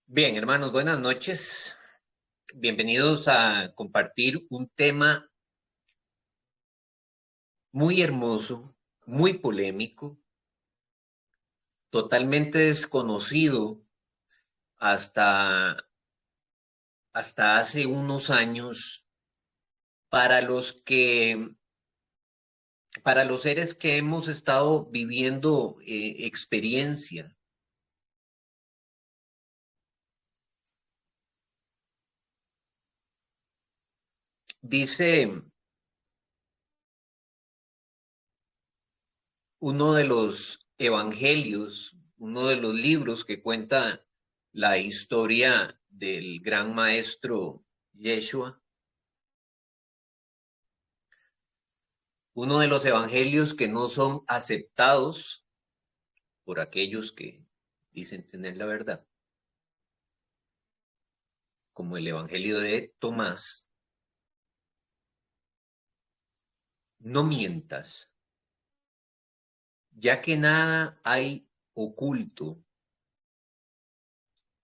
Bien, hermanos, buenas noches. Bienvenidos a compartir un tema muy hermoso, muy polémico, totalmente desconocido hasta, hasta hace unos años para para los seres que hemos estado viviendo experiencia. Dice uno de los evangelios, uno de los libros que cuenta la historia del gran maestro Yeshua, uno de los evangelios que no son aceptados por aquellos que dicen tener la verdad, como el evangelio de Tomás. No mientas, ya que nada hay oculto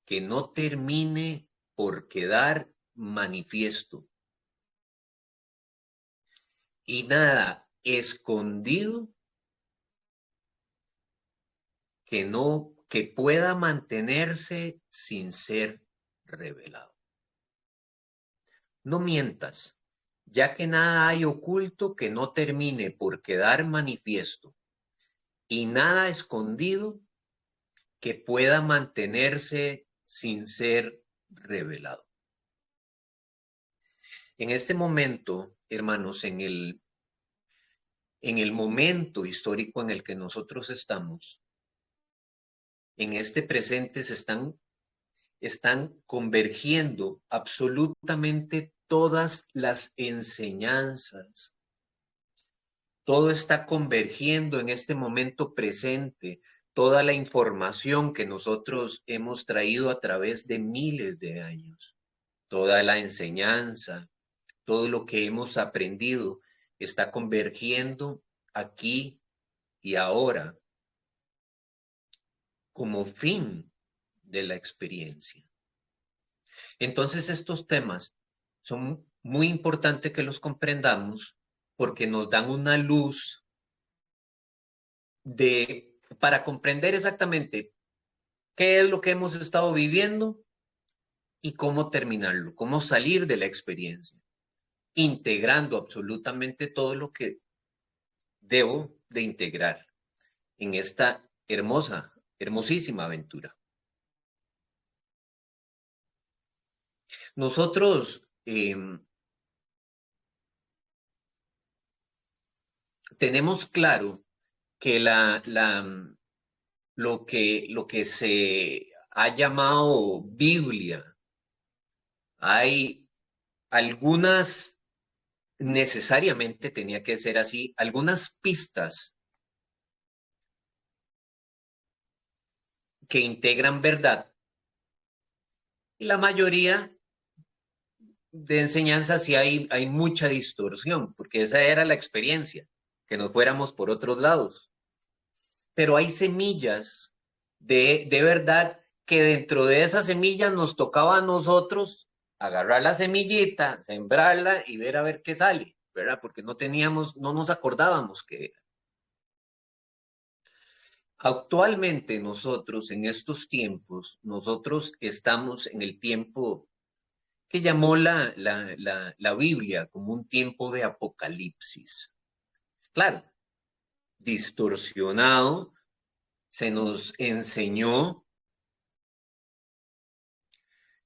que no termine por quedar manifiesto, y nada escondido que pueda mantenerse sin ser revelado. No mientas, ya que nada hay oculto que no termine por quedar manifiesto, y nada escondido que pueda mantenerse sin ser revelado. En este momento, hermanos, en el momento histórico en el que nosotros estamos, en este presente están convergiendo absolutamente todas las enseñanzas. Todo está convergiendo en este momento presente, toda la información que nosotros hemos traído a través de miles de años, toda la enseñanza, todo lo que hemos aprendido está convergiendo aquí y ahora como fin de la experiencia. Entonces estos temas son muy importantes que los comprendamos porque nos dan una luz para comprender exactamente qué es lo que hemos estado viviendo y cómo terminarlo, cómo salir de la experiencia, integrando absolutamente todo lo que debo de integrar en esta hermosa, hermosísima aventura. Nosotros tenemos claro que lo que se ha llamado Biblia, hay algunas, necesariamente tenía que ser así, algunas pistas que integran verdad y la mayoría de enseñanzas sí hay mucha distorsión, porque esa era la experiencia, que nos fuéramos por otros lados. Pero hay semillas de verdad que dentro de esas semillas nos tocaba a nosotros agarrar la semillita, sembrarla y ver a ver qué sale, ¿verdad? Porque no nos acordábamos que era. Actualmente nosotros en estos tiempos, nosotros estamos en el tiempo que llamó la Biblia como un tiempo de apocalipsis. Claro, distorsionado, se nos enseñó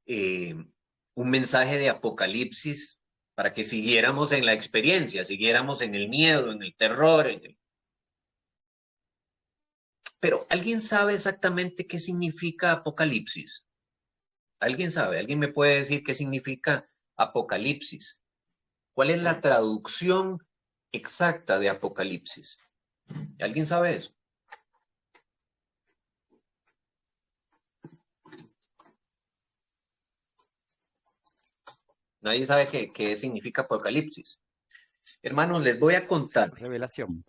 eh, un mensaje de apocalipsis para que siguiéramos en la experiencia, siguiéramos en el miedo, en el terror. Pero ¿alguien sabe exactamente qué significa apocalipsis? ¿Alguien sabe? ¿Alguien me puede decir qué significa apocalipsis? ¿Cuál es la traducción exacta de apocalipsis? ¿Alguien sabe eso? Nadie sabe qué significa apocalipsis. Hermanos, les voy a contar. Revelación.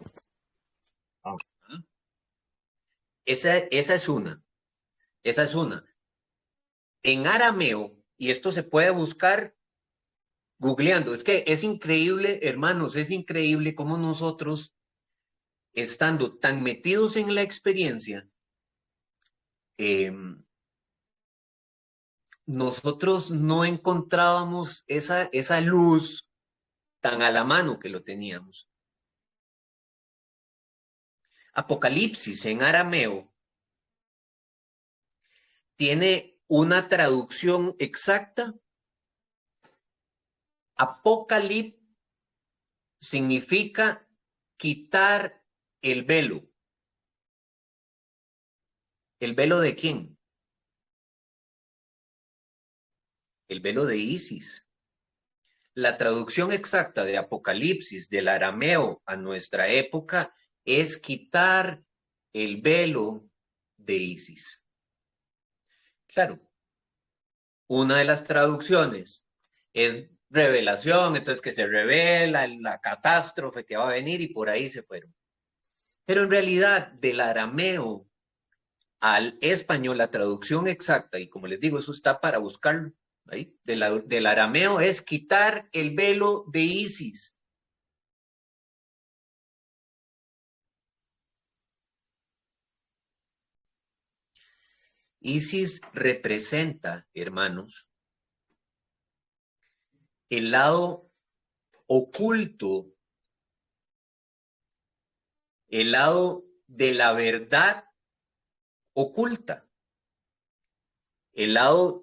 Esa es una. Esa es una. en arameo, y esto se puede buscar googleando, es que es increíble, hermanos, es increíble cómo nosotros, estando tan metidos en la experiencia, eh, nosotros no encontrábamos esa luz tan a la mano que lo teníamos. Apocalipsis en arameo tiene una traducción exacta. Apocalip significa quitar el velo. ¿El velo de quién? El velo de Isis. La traducción exacta de Apocalipsis del arameo a nuestra época es quitar el velo de Isis. Claro, una de las traducciones es revelación, entonces que se revela la catástrofe que va a venir y por ahí se fueron. Pero en realidad del arameo al español, la traducción exacta, y como les digo, eso está para buscarlo, ¿ahí? Del arameo es quitar el velo de Isis. Isis representa, hermanos, el lado oculto, el lado de la verdad oculta, el lado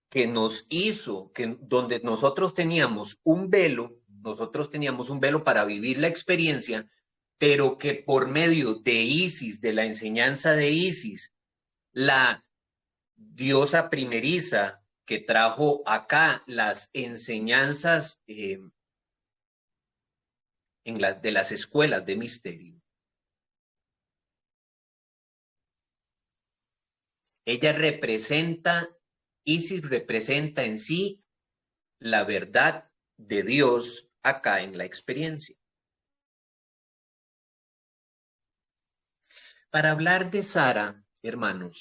que nos hizo, donde nosotros teníamos un velo para vivir la experiencia, pero que por medio de Isis, de la enseñanza de Isis, la diosa primeriza que trajo acá las enseñanzas de las escuelas de misterio. Ella representa, Isis representa en sí la verdad de Dios acá en la experiencia. Para hablar de Sara, hermanos,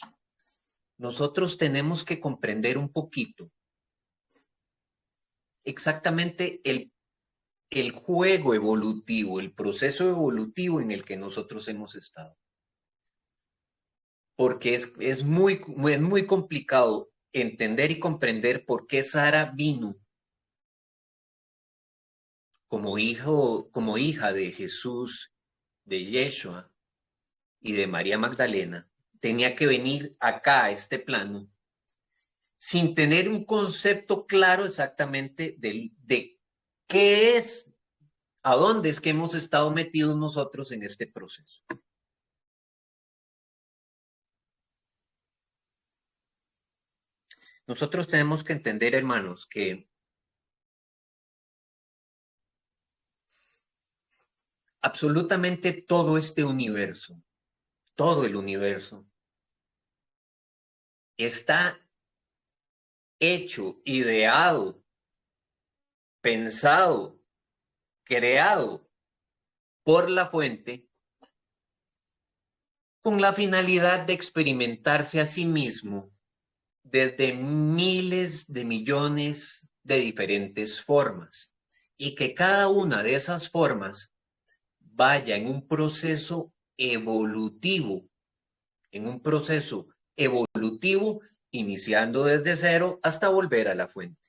nosotros tenemos que comprender un poquito exactamente el juego evolutivo, el proceso evolutivo en el que nosotros hemos estado. Porque es muy complicado entender y comprender por qué Sara vino como hija de Jesús, de Yeshua y de María Magdalena. Tenía que venir acá a este plano sin tener un concepto claro exactamente de qué es, a dónde es que hemos estado metidos nosotros en este proceso. Nosotros tenemos que entender, hermanos, que absolutamente todo este universo, todo el universo, está hecho, ideado, pensado, creado por la fuente con la finalidad de experimentarse a sí mismo desde miles de millones de diferentes formas y que cada una de esas formas vaya en un proceso evolutivo, en un proceso evolutivo iniciando desde cero hasta volver a la fuente,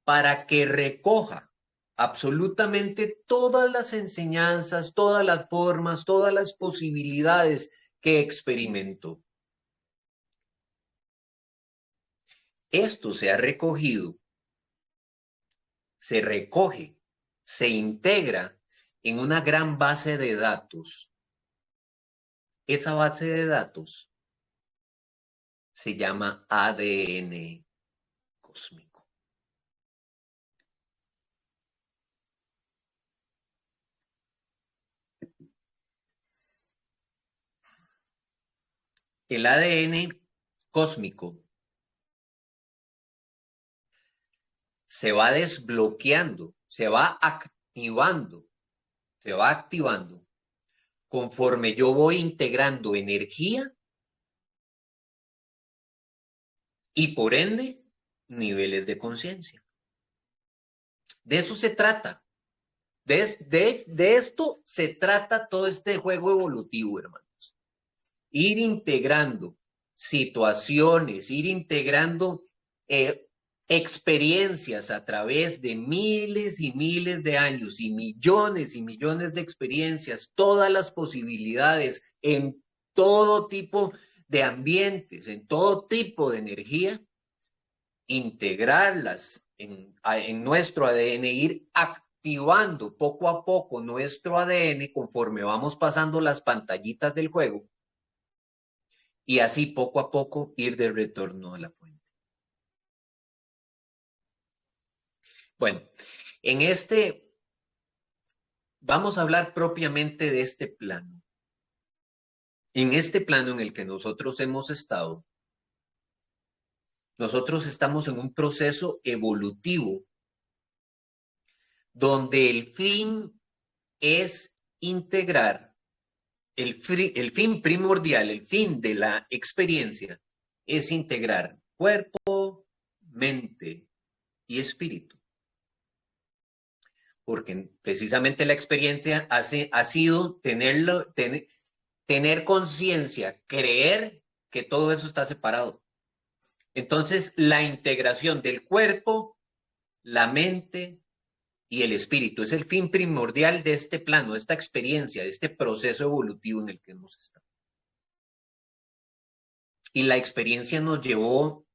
para que recoja absolutamente todas las enseñanzas, todas las formas, todas las posibilidades que experimentó. Esto se ha recogido, se recoge, se integra en una gran base de datos. Esa base de datos se llama ADN cósmico. El ADN cósmico se va desbloqueando, se va activando conforme yo voy integrando energía y por ende, niveles de conciencia. De eso se trata. De esto se trata todo este juego evolutivo, hermanos. Ir integrando situaciones, ir integrando experiencias a través de miles y miles de años y millones de experiencias, todas las posibilidades en todo tipo de ambientes, en todo tipo de energía, integrarlas en nuestro ADN, ir activando poco a poco nuestro ADN conforme vamos pasando las pantallitas del juego y así poco a poco ir de retorno a la fuente. Bueno, vamos a hablar propiamente de este plano. En este plano en el que nosotros hemos estado, nosotros estamos en un proceso evolutivo donde el fin es integrar, el fin primordial, el fin de la experiencia es integrar cuerpo, mente y espíritu. Porque precisamente la experiencia ha sido tener conciencia, creer que todo eso está separado. Entonces, la integración del cuerpo, la mente y el espíritu es el fin primordial de este plano, de esta experiencia, de este proceso evolutivo en el que hemos estado. Y la experiencia nos llevó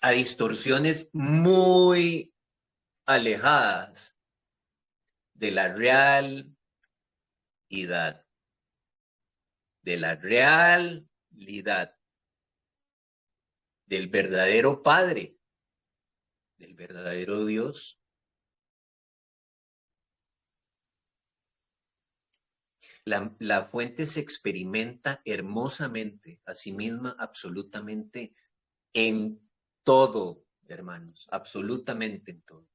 a distorsiones muy alejadas de la realidad, del verdadero Padre, del verdadero Dios. La fuente se experimenta hermosamente a sí misma, absolutamente en todo, hermanos, absolutamente en todo.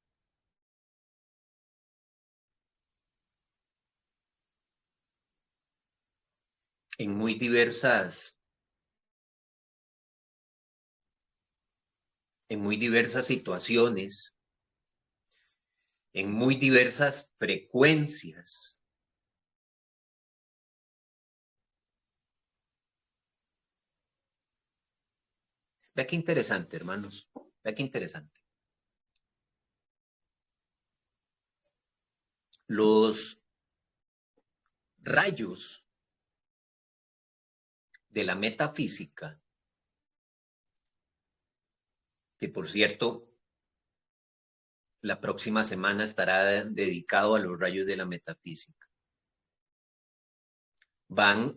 En muy diversas situaciones, en muy diversas frecuencias. Vea qué interesante, hermanos. Vea qué interesante. Los rayos de la metafísica, que por cierto, la próxima semana estará dedicado a los rayos de la metafísica. Vamos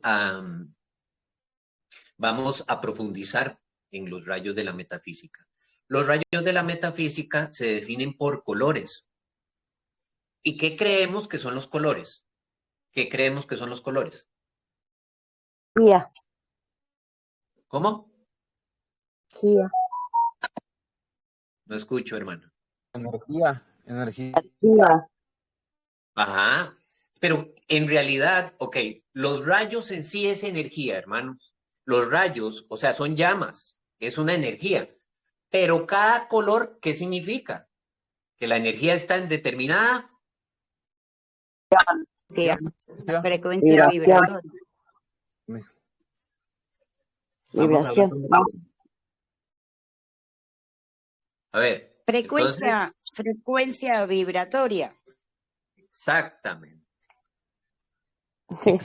a profundizar en los rayos de la metafísica. Los rayos de la metafísica se definen por colores. ¿Y qué creemos que son los colores? ¿Qué creemos que son los colores? Energía. ¿Cómo? Energía. No escucho, hermano. Energía. Ajá. Pero en realidad, ok, los rayos en sí es energía, hermanos. Los rayos, o sea, son llamas, es una energía. Pero cada color, ¿qué significa? Que la energía está en determinada Sí, frecuencia vibratoria. Vibración. A ver. Frecuencia vibratoria. Exactamente. Sí.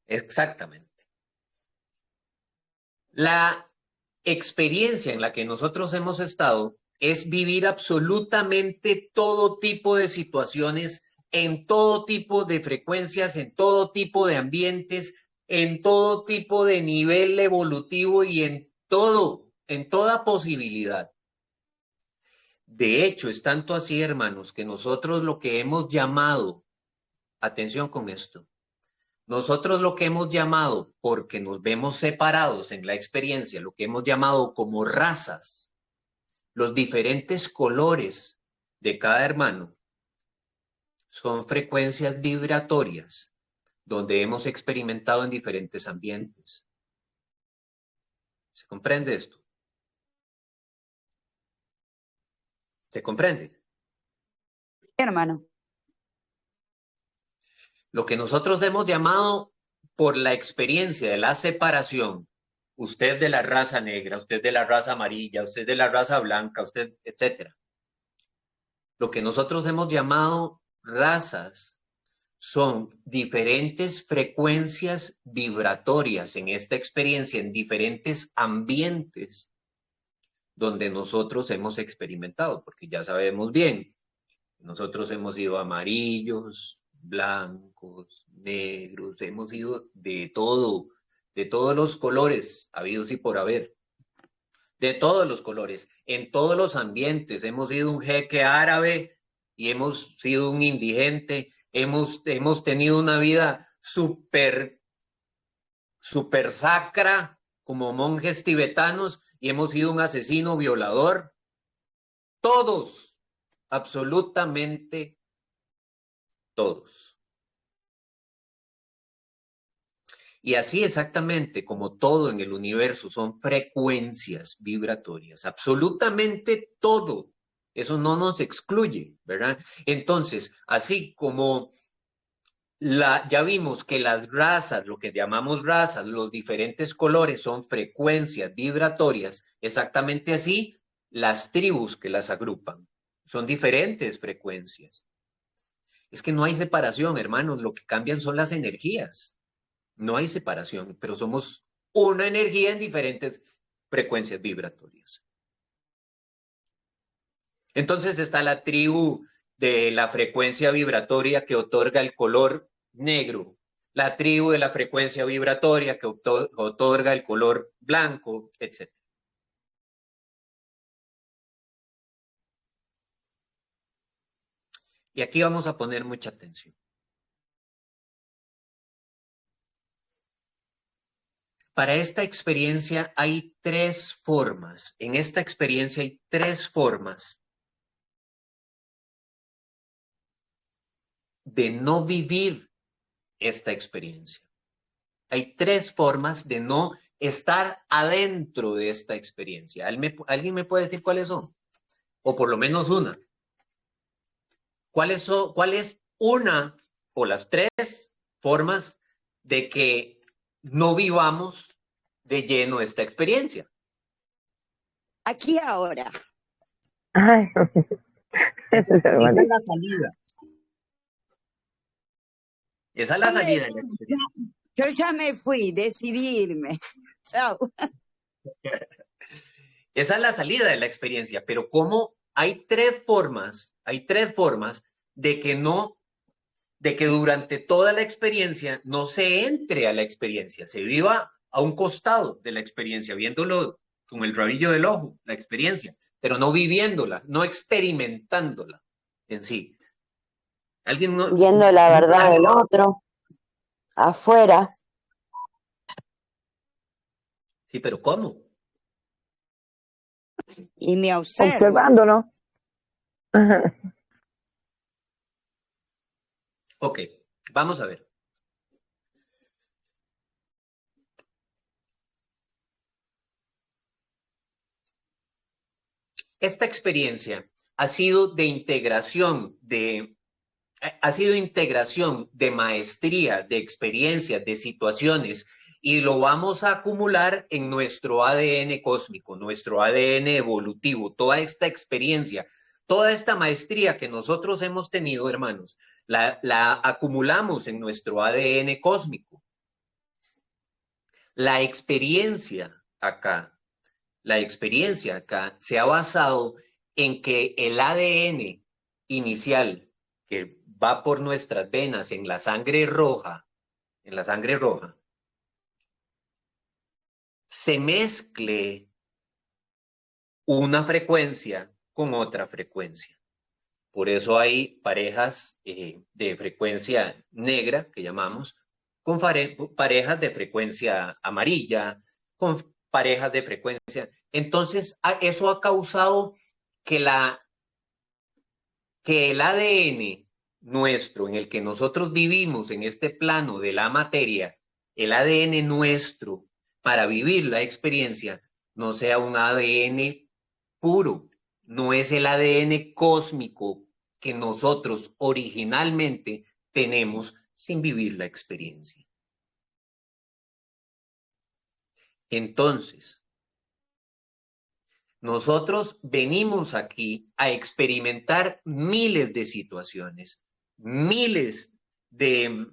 Exactamente. La experiencia en la que nosotros hemos estado es vivir absolutamente todo tipo de situaciones, en todo tipo de frecuencias, en todo tipo de ambientes, en todo tipo de nivel evolutivo y en toda posibilidad. De hecho, es tanto así, hermanos, que nosotros lo que hemos llamado, atención con esto, nosotros lo que hemos llamado, porque nos vemos separados en la experiencia, lo que hemos llamado como razas, los diferentes colores de cada hermano, son frecuencias vibratorias donde hemos experimentado en diferentes ambientes. ¿Se comprende esto? ¿Se comprende? Hermano. Lo que nosotros hemos llamado por la experiencia de la separación, usted de la raza negra, usted de la raza amarilla, usted de la raza blanca, usted, etcétera. Lo que nosotros hemos llamado razas son diferentes frecuencias vibratorias en esta experiencia, en diferentes ambientes donde nosotros hemos experimentado, porque ya sabemos bien, nosotros hemos sido amarillos, blancos, negros, hemos sido de todo, de todos los colores habidos y por haber, de todos los colores, en todos los ambientes. Hemos sido un jeque árabe y hemos sido un indigente, hemos tenido una vida súper sacra como monjes tibetanos y hemos sido un asesino, violador. Todos, absolutamente todos. Y así exactamente como todo en el universo son frecuencias vibratorias, absolutamente todo. Eso no nos excluye, ¿verdad? Entonces, así como ya vimos que las razas, lo que llamamos razas, los diferentes colores son frecuencias vibratorias, exactamente así las tribus que las agrupan son diferentes frecuencias. Es que no hay separación, hermanos, lo que cambian son las energías. No hay separación, pero somos una energía en diferentes frecuencias vibratorias. Entonces está la tribu de la frecuencia vibratoria que otorga el color negro, la tribu de la frecuencia vibratoria que otorga el color blanco, etc. Y aquí vamos a poner mucha atención. Para esta experiencia hay tres formas. En esta experiencia hay tres formas de no vivir esta experiencia. Hay tres formas de no estar adentro de esta experiencia. ¿Alguien me puede decir cuáles son? O por lo menos una. ¿Cuál es una o las tres formas de que no vivamos de lleno esta experiencia? Aquí ahora. Ay. Esa es la salida. Esa es la salida de la experiencia. Yo ya me fui, decidí irme. Chao. Esa es la salida de la experiencia, pero como hay tres formas de que durante toda la experiencia no se entre a la experiencia, se viva a un costado de la experiencia, viéndolo con el rabillo del ojo, la experiencia, pero no viviéndola, no experimentándola en sí. ¿Alguien no? Viendo la verdad del otro, afuera. Sí, pero ¿cómo? Y me observo. Observándonos. Ok, vamos a ver. Esta experiencia ha sido de integración, de maestría, de experiencias, de situaciones, y lo vamos a acumular en nuestro ADN cósmico, nuestro ADN evolutivo, toda esta experiencia, toda esta maestría que nosotros hemos tenido, hermanos, la acumulamos en nuestro ADN cósmico. La experiencia acá se ha basado en que el ADN inicial que va por nuestras venas en la sangre roja, se mezcle una frecuencia con otra frecuencia. Por eso hay parejas de frecuencia negra, que llamamos, con parejas de frecuencia amarilla, con parejas de frecuencia. Entonces, eso ha causado que el ADN nuestro, en el que nosotros vivimos en este plano de la materia, el ADN nuestro para vivir la experiencia no sea un ADN puro, no es el ADN cósmico que nosotros originalmente tenemos sin vivir la experiencia. Entonces, nosotros venimos aquí a experimentar miles de situaciones, miles de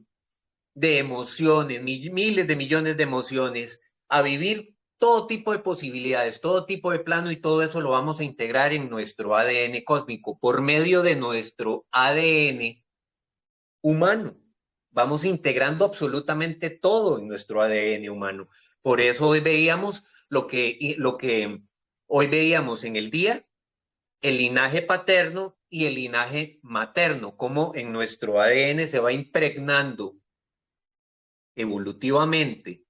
emociones, miles de millones de emociones, a vivir todo tipo de posibilidades, todo tipo de plano, y todo eso lo vamos a integrar en nuestro ADN cósmico por medio de nuestro ADN humano. Vamos integrando absolutamente todo en nuestro ADN humano. Por eso hoy veíamos lo que hoy veíamos en el día, el linaje paterno y el linaje materno, cómo en nuestro ADN se va impregnando evolutivamente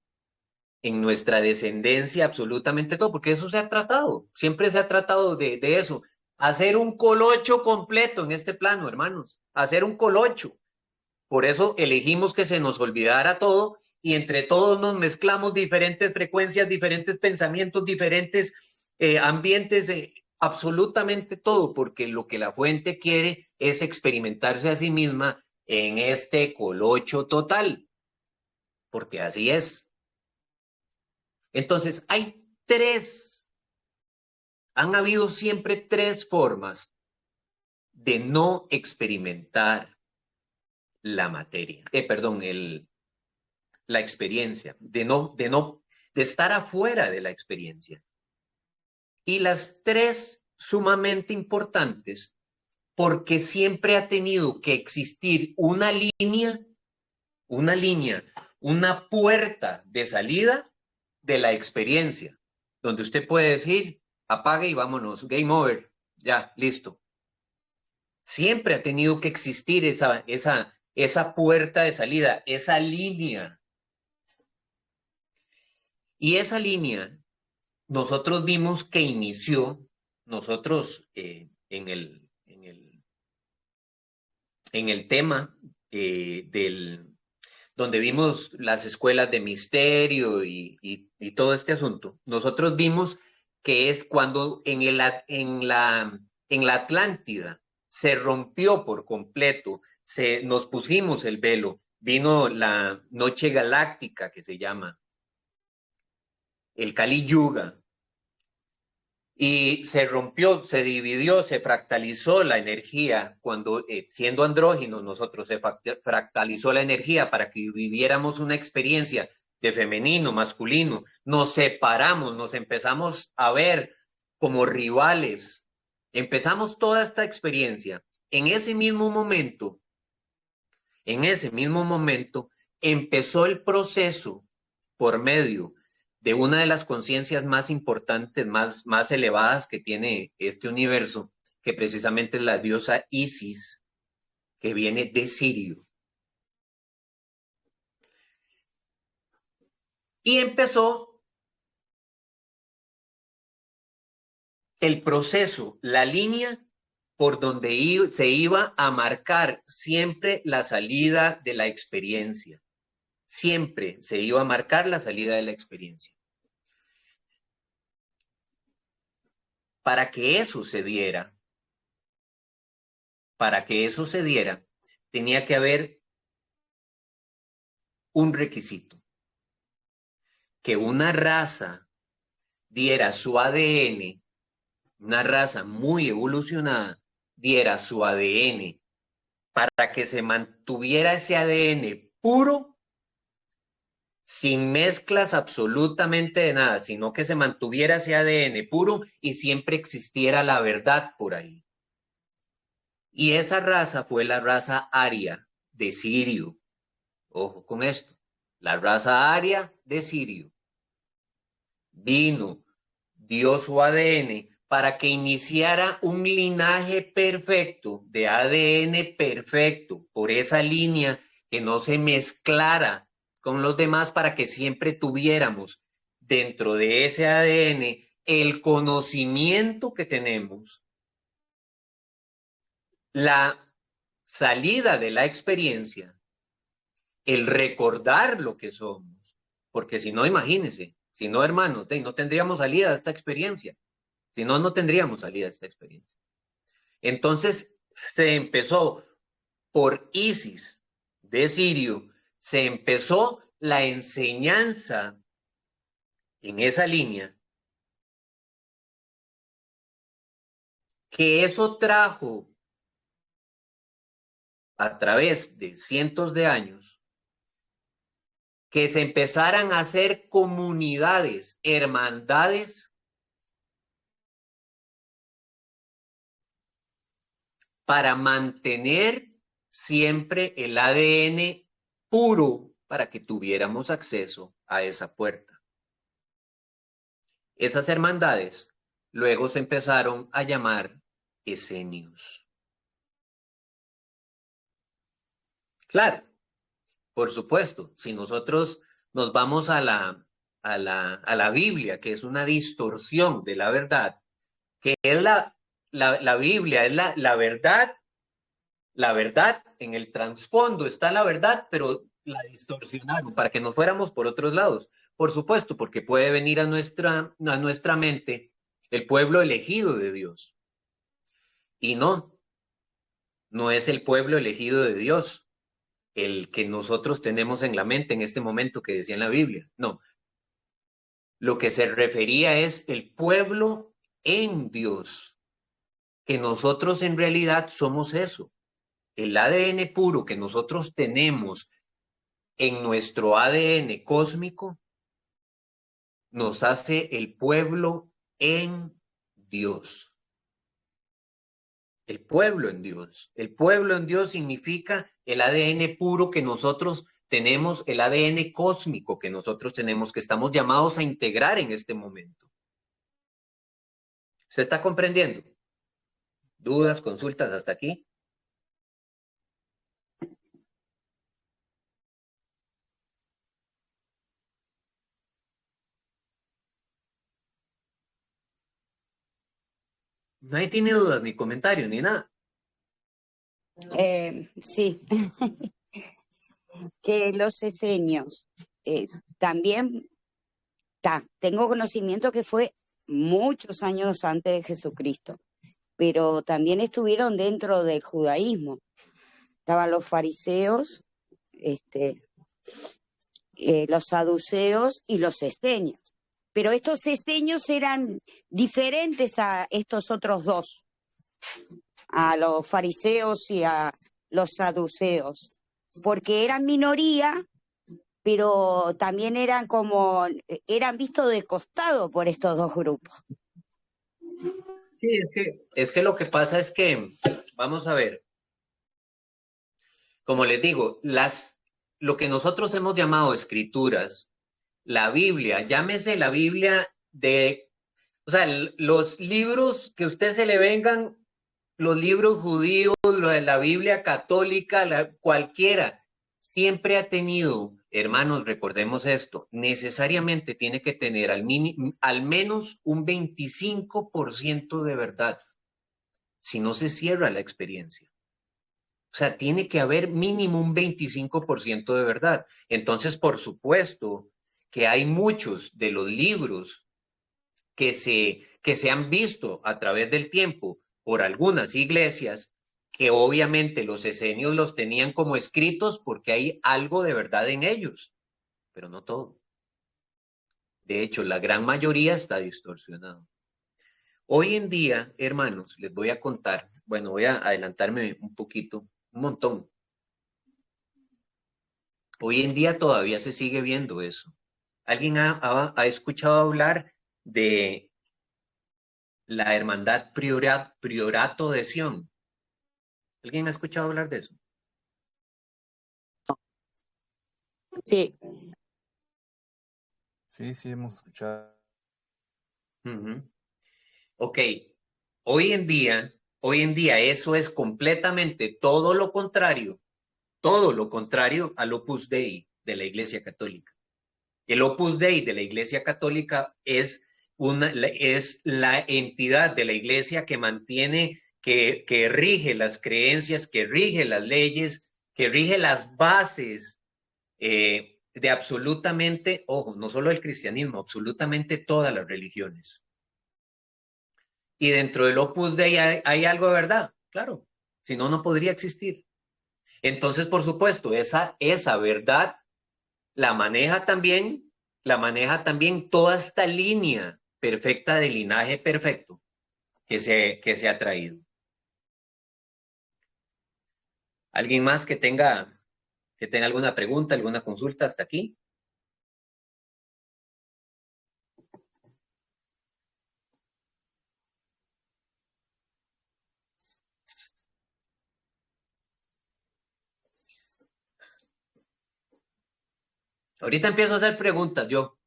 en nuestra descendencia absolutamente todo, porque eso se ha tratado, siempre se ha tratado de eso, hacer un colocho completo en este plano, hermanos, hacer un colocho. Por eso elegimos que se nos olvidara todo y entre todos nos mezclamos diferentes frecuencias, diferentes pensamientos, diferentes ambientes, absolutamente todo, porque lo que la fuente quiere es experimentarse a sí misma en este colocho total, porque así es. Entonces, han habido siempre tres formas de no experimentar la materia, perdón, la experiencia, de estar afuera de la experiencia. Y las tres sumamente importantes porque siempre ha tenido que existir una línea, una puerta de salida de la experiencia, donde usted puede decir, apague y vámonos, game over, ya, listo. Siempre ha tenido que existir esa puerta de salida, esa línea. Y esa línea, nosotros vimos que inició, nosotros en el tema donde vimos las escuelas de misterio y todo este asunto, nosotros vimos que es cuando en la Atlántida se rompió por completo, nos pusimos el velo, vino la noche galáctica que se llama, el Kali Yuga, y se rompió, se dividió, se fractalizó la energía cuando, siendo andróginos nosotros, se fractalizó la energía para que viviéramos una experiencia de femenino, masculino, nos separamos, nos empezamos a ver como rivales, empezamos toda esta experiencia. En ese mismo momento, empezó el proceso por medio de una de las conciencias más importantes, más elevadas que tiene este universo, que precisamente es la diosa Isis, que viene de Sirio. Y empezó el proceso, la línea por donde se iba a marcar siempre la salida de la experiencia. Siempre se iba a marcar la salida de la experiencia. Para que eso se diera, tenía que haber un requisito, que una raza diera su ADN, una raza muy evolucionada, diera su ADN para que se mantuviera ese ADN puro, sin mezclas absolutamente de nada, sino que se mantuviera ese ADN puro y siempre existiera la verdad por ahí. Y esa raza fue la raza aria de Sirio. Ojo con esto, la raza aria de Sirio vino, dio su ADN para que iniciara un linaje perfecto, de ADN perfecto, por esa línea que no se mezclara con los demás, para que siempre tuviéramos dentro de ese ADN el conocimiento que tenemos, la salida de la experiencia, el recordar lo que somos, porque si no, imagínense, Si no, hermano, no tendríamos salida de esta experiencia. Si no, no tendríamos salida de esta experiencia. Entonces se empezó por Isis de Sirio, se empezó la enseñanza en esa línea, que eso trajo a través de cientos de años, que se empezaran a hacer comunidades, hermandades, para mantener siempre el ADN puro para que tuviéramos acceso a esa puerta. Esas hermandades luego se empezaron a llamar esenios. Claro, por supuesto, si nosotros nos vamos a la Biblia, que es una distorsión de la verdad, que es la Biblia, es la verdad, en el trasfondo está la verdad, pero la distorsionaron para que nos fuéramos por otros lados. Por supuesto, porque puede venir a nuestra mente el pueblo elegido de Dios. Y no es el pueblo elegido de Dios el que nosotros tenemos en la mente en este momento que decía en la Biblia. No. Lo que se refería es el pueblo en Dios, que nosotros en realidad somos eso. El ADN puro que nosotros tenemos en nuestro ADN cósmico nos hace el pueblo en Dios. El pueblo en Dios. El pueblo en Dios significa el ADN puro que nosotros tenemos, el ADN cósmico que nosotros tenemos, que estamos llamados a integrar en este momento. ¿Se está comprendiendo? ¿Dudas, consultas hasta aquí? Nadie tiene dudas, ni comentarios, ni nada. Sí, que los esenios también tengo conocimiento que fue muchos años antes de Jesucristo, pero también estuvieron dentro del judaísmo. Estaban los fariseos, los saduceos y los esenios. Pero estos esenios eran diferentes a estos otros dos, a los fariseos y a los saduceos, porque eran minoría, pero también eran vistos de costado por estos dos grupos. Sí, es que lo que pasa es que, vamos a ver, como les digo, lo que nosotros hemos llamado escrituras, la Biblia, llámese la Biblia o sea, los libros que a usted se le vengan, los libros judíos, lo de la Biblia católica, cualquiera, siempre ha tenido, hermanos, recordemos esto, necesariamente tiene que tener al menos un 25% de verdad, si no se cierra la experiencia. O sea, tiene que haber mínimo un 25% de verdad. Entonces, por supuesto que hay muchos de los libros que se han visto a través del tiempo por algunas iglesias, que obviamente los esenios los tenían como escritos porque hay algo de verdad en ellos, pero no todo. De hecho, la gran mayoría está distorsionado. Hoy en día, hermanos, les voy a contar, bueno, voy a adelantarme un poquito, un montón. Hoy en día todavía se sigue viendo eso. ¿Alguien ha escuchado hablar de la hermandad Priorato de Sion? ¿Alguien ha escuchado hablar de eso? Sí. Sí, hemos escuchado. Ok, hoy en día eso es completamente todo lo contrario al Opus Dei de la Iglesia Católica. El Opus Dei de la Iglesia Católica es la entidad de la Iglesia que mantiene, que rige las creencias, que rige las leyes, que rige las bases de absolutamente, ojo, no solo el cristianismo, absolutamente todas las religiones. Y dentro del Opus Dei hay algo de verdad, claro, si no, no podría existir. Entonces, por supuesto, esa verdad la maneja también toda esta línea perfecta de linaje perfecto que se ha traído. ¿Alguien más que tenga alguna pregunta, alguna consulta hasta aquí? Ahorita empiezo a hacer preguntas yo.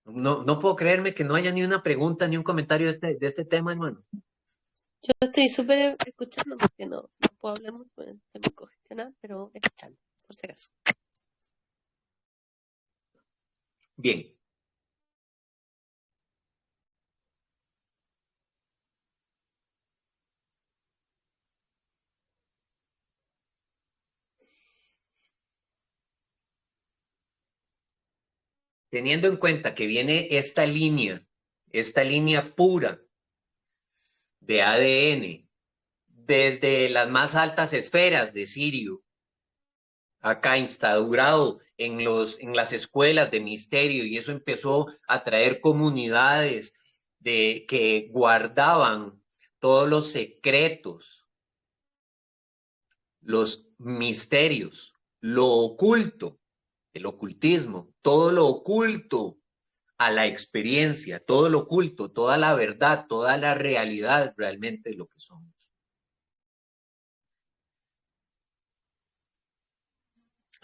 No puedo creerme que no haya ni una pregunta ni un comentario de este tema, hermano. Yo estoy súper escuchando porque no puedo hablar mucho, porque estoy muy congestionada, pero escuchando, por si acaso. Bien. Teniendo en cuenta que viene esta línea pura de ADN, desde las más altas esferas de Sirio, acá instaurado en las escuelas de misterio, y eso empezó a traer comunidades que guardaban todos los secretos, los misterios, lo oculto, el ocultismo, todo lo oculto a la experiencia, todo lo oculto, toda la verdad, toda la realidad realmente de lo que somos.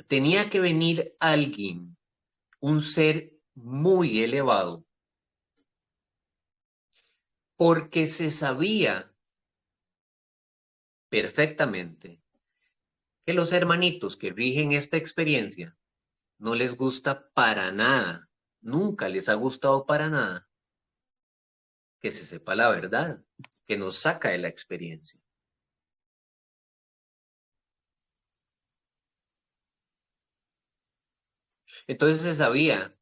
Tenía que venir alguien, un ser muy elevado, porque se sabía perfectamente que los hermanitos que rigen esta experiencia no les gusta para nada, nunca les ha gustado para nada que se sepa la verdad, que nos saca de la experiencia. Entonces se sabía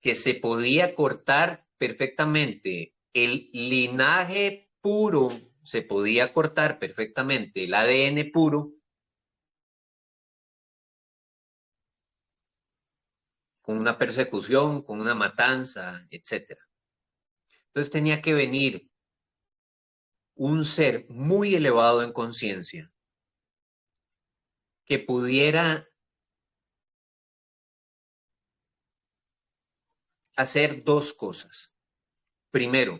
que se podía cortar perfectamente el linaje puro, se podía cortar perfectamente el ADN puro con una persecución, con una matanza, etc. Entonces tenía que venir un ser muy elevado en conciencia que pudiera hacer dos cosas. Primero,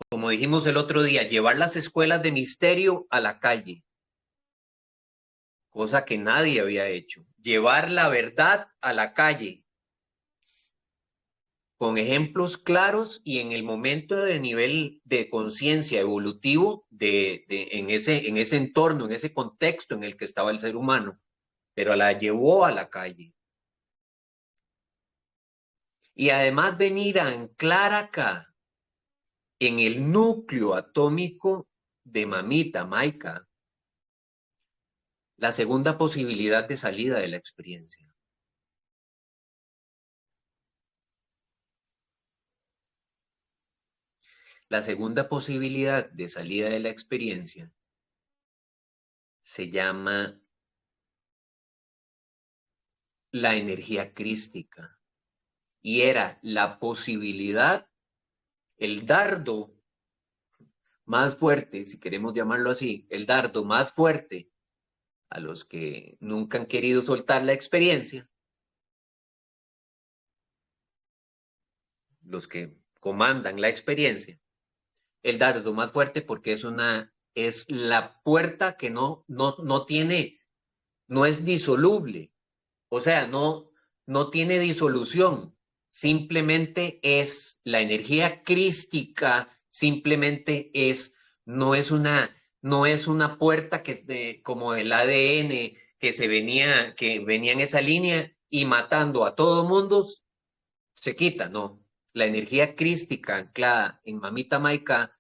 como dijimos el otro día, llevar las escuelas de misterio a la calle, cosa que nadie había hecho. Llevar la verdad a la calle, con ejemplos claros y en el momento de nivel de conciencia evolutivo en ese entorno, en ese contexto en el que estaba el ser humano, pero la llevó a la calle. Y además venir a anclar acá, en el núcleo atómico de Mamita, Maika, la segunda posibilidad de salida de la experiencia. La segunda posibilidad de salida de la experiencia se llama la energía crística y era la posibilidad, el dardo más fuerte, si queremos llamarlo así, el dardo más fuerte a los que nunca han querido soltar la experiencia, los que comandan la experiencia, el dardo más fuerte porque es la puerta que no tiene, no es disoluble, o sea, no tiene disolución, simplemente es la energía crística, simplemente es, no es una, no es una puerta que es como el ADN que venía en esa línea y matando a todo mundo, se quita, no. La energía crística anclada en Mamita Maika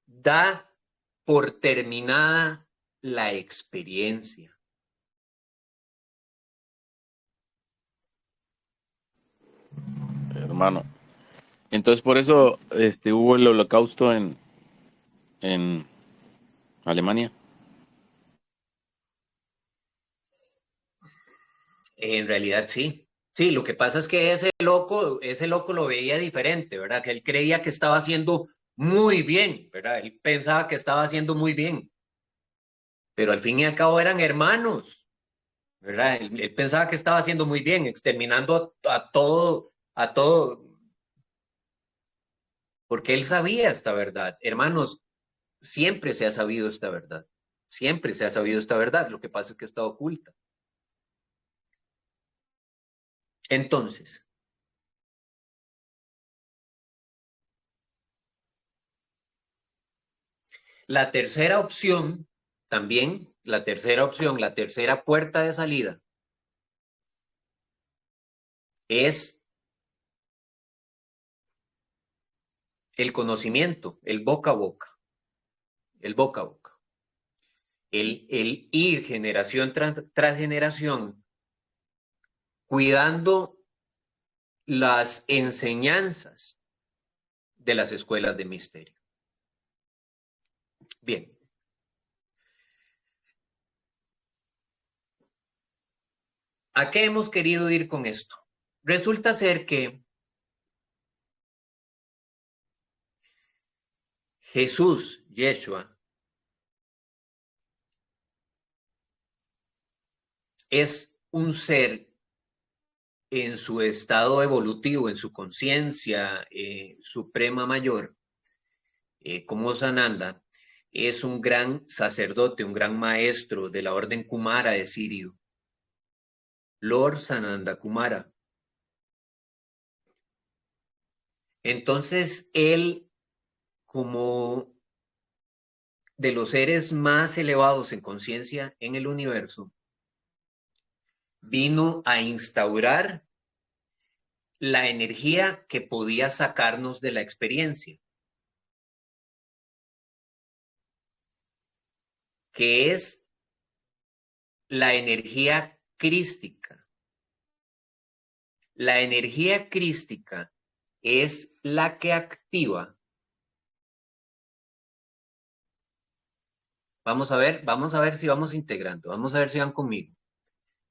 da por terminada la experiencia. hermano. Entonces por eso hubo el holocausto en Alemania. En realidad sí. Sí, lo que pasa es que ese loco lo veía diferente, ¿verdad? Que él creía que estaba haciendo muy bien, ¿verdad? Él pensaba que estaba haciendo muy bien, pero al fin y al cabo eran hermanos, ¿verdad? Él pensaba que estaba haciendo muy bien, exterminando a todo, porque él sabía esta verdad. Hermanos, siempre se ha sabido esta verdad, siempre se ha sabido esta verdad, lo que pasa es que está oculta. Entonces, la tercera opción, también, la tercera opción, la tercera puerta de salida es el conocimiento, el boca a boca, el boca a boca. El ir generación tras generación cuidando las enseñanzas de las escuelas de misterio. Bien. ¿A qué hemos querido ir con esto? Resulta ser que Jesús, Yeshua, es un ser en su estado evolutivo, en su conciencia suprema mayor, como Sananda, es un gran sacerdote, un gran maestro de la orden Kumara de Sirio, Lord Sananda Kumara. Entonces, él, como de los seres más elevados en conciencia en el universo, vino a instaurar la energía que podía sacarnos de la experiencia, que es la energía crística. La energía crística es la que activa. Vamos a ver si vamos integrando, vamos a ver si van conmigo.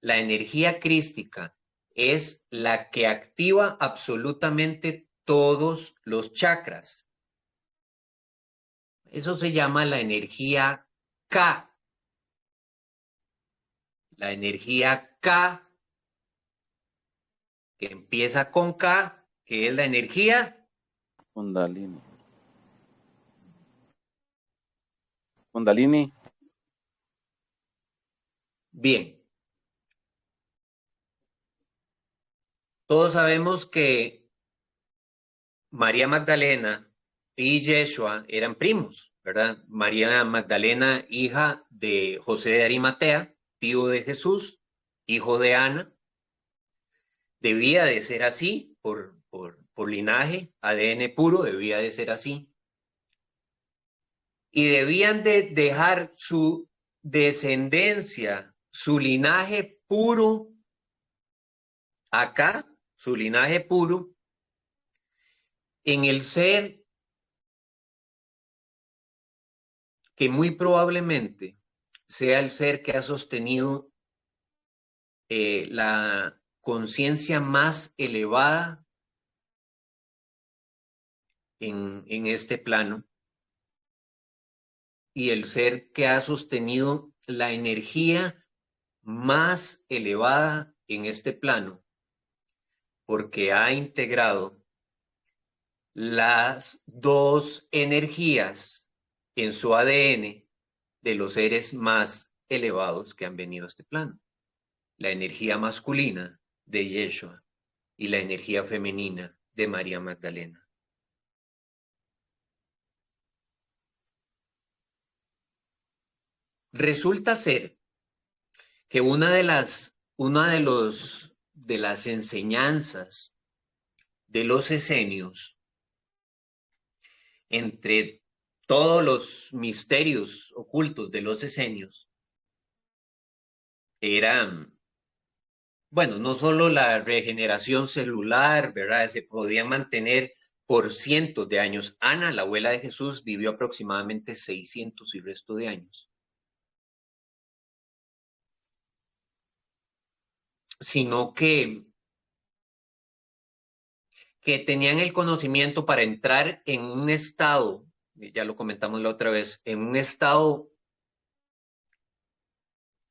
La energía crística es la que activa absolutamente todos los chakras. Eso se llama la energía K. La energía K, que empieza con K, que es la energía Kundalini. Kundalini. Bien. Todos sabemos que María Magdalena y Yeshua eran primos, ¿verdad? María Magdalena, hija de José de Arimatea, tío de Jesús, hijo de Ana. Debía de ser así, por linaje, ADN puro, debía de ser así. Y debían de dejar su descendencia, su linaje puro acá, su linaje puro, en el ser que muy probablemente sea el ser que ha sostenido la conciencia más elevada en este plano y el ser que ha sostenido la energía más elevada en este plano, porque ha integrado las dos energías en su ADN de los seres más elevados que han venido a este plano. La energía masculina de Yeshua y la energía femenina de María Magdalena. Resulta ser que de las enseñanzas de los esenios, entre todos los misterios ocultos de los esenios, era bueno, no solo la regeneración celular, ¿verdad? Se podían mantener por cientos de años. Ana, la abuela de Jesús, vivió aproximadamente 600 y resto de años, sino que tenían el conocimiento para entrar en un estado, ya lo comentamos la otra vez, en un estado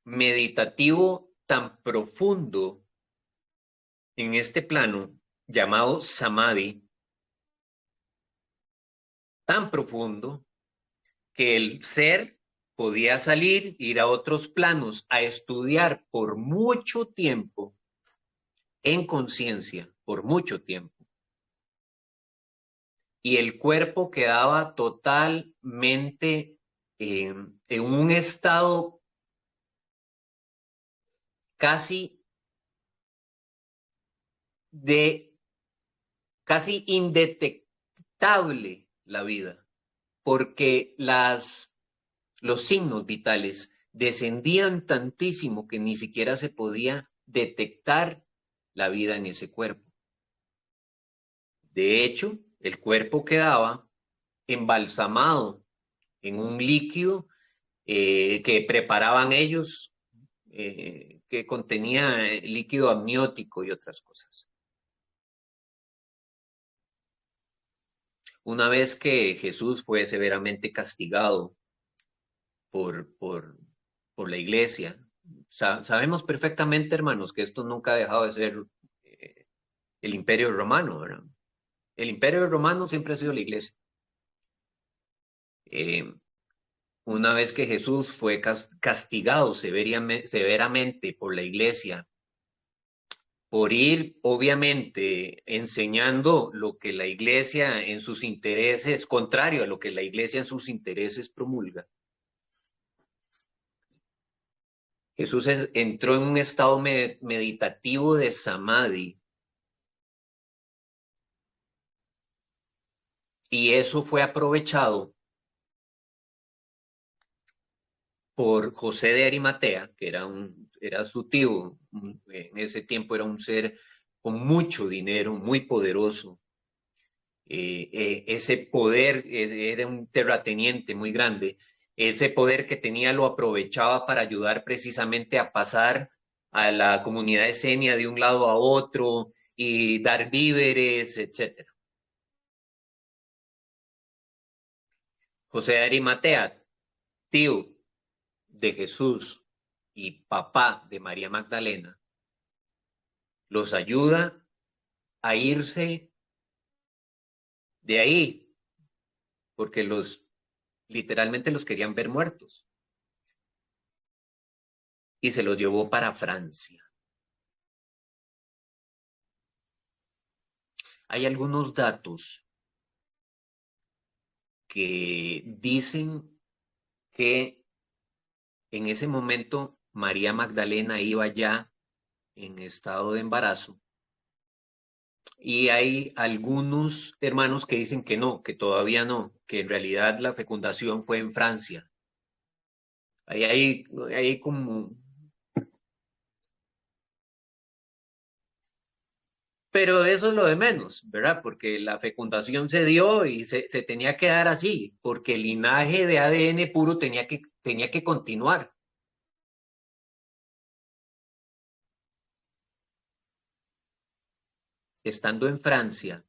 meditativo tan profundo en este plano llamado samadhi, tan profundo que el ser podía salir, ir a otros planos a estudiar por mucho tiempo en conciencia, por mucho tiempo. Y el cuerpo quedaba totalmente en un estado casi casi indetectable la vida, porque los signos vitales descendían tantísimo que ni siquiera se podía detectar la vida en ese cuerpo. De hecho, el cuerpo quedaba embalsamado en un líquido que preparaban ellos, que contenía líquido amniótico y otras cosas. Una vez que Jesús fue severamente castigado por la iglesia, sabemos perfectamente, hermanos, que esto nunca ha dejado de ser el imperio romano, ¿verdad? El imperio romano siempre ha sido la iglesia. Una vez que Jesús fue castigado severamente por la iglesia, por ir, obviamente, enseñando lo que la iglesia en sus intereses, contrario a lo que la iglesia en sus intereses promulga, Jesús entró en un estado meditativo de samadhi, y eso fue aprovechado por José de Arimatea, que era su tío, en ese tiempo era un ser con mucho dinero, muy poderoso. Ese poder era un terrateniente muy grande. Ese poder que tenía lo aprovechaba para ayudar precisamente a pasar a la comunidad esenia de un lado a otro y dar víveres, etc. José de Arimatea, tío de Jesús y papá de María Magdalena, los ayuda a irse de ahí, porque literalmente los querían ver muertos, y se los llevó para Francia. Hay algunos datos que dicen que en ese momento María Magdalena iba ya en estado de embarazo, y hay algunos hermanos que dicen que no, que todavía no, que en realidad la fecundación fue en Francia. Hay como... Pero eso es lo de menos, ¿verdad? Porque la fecundación se dio y se tenía que dar así, porque el linaje de ADN puro tenía que continuar. Estando en Francia,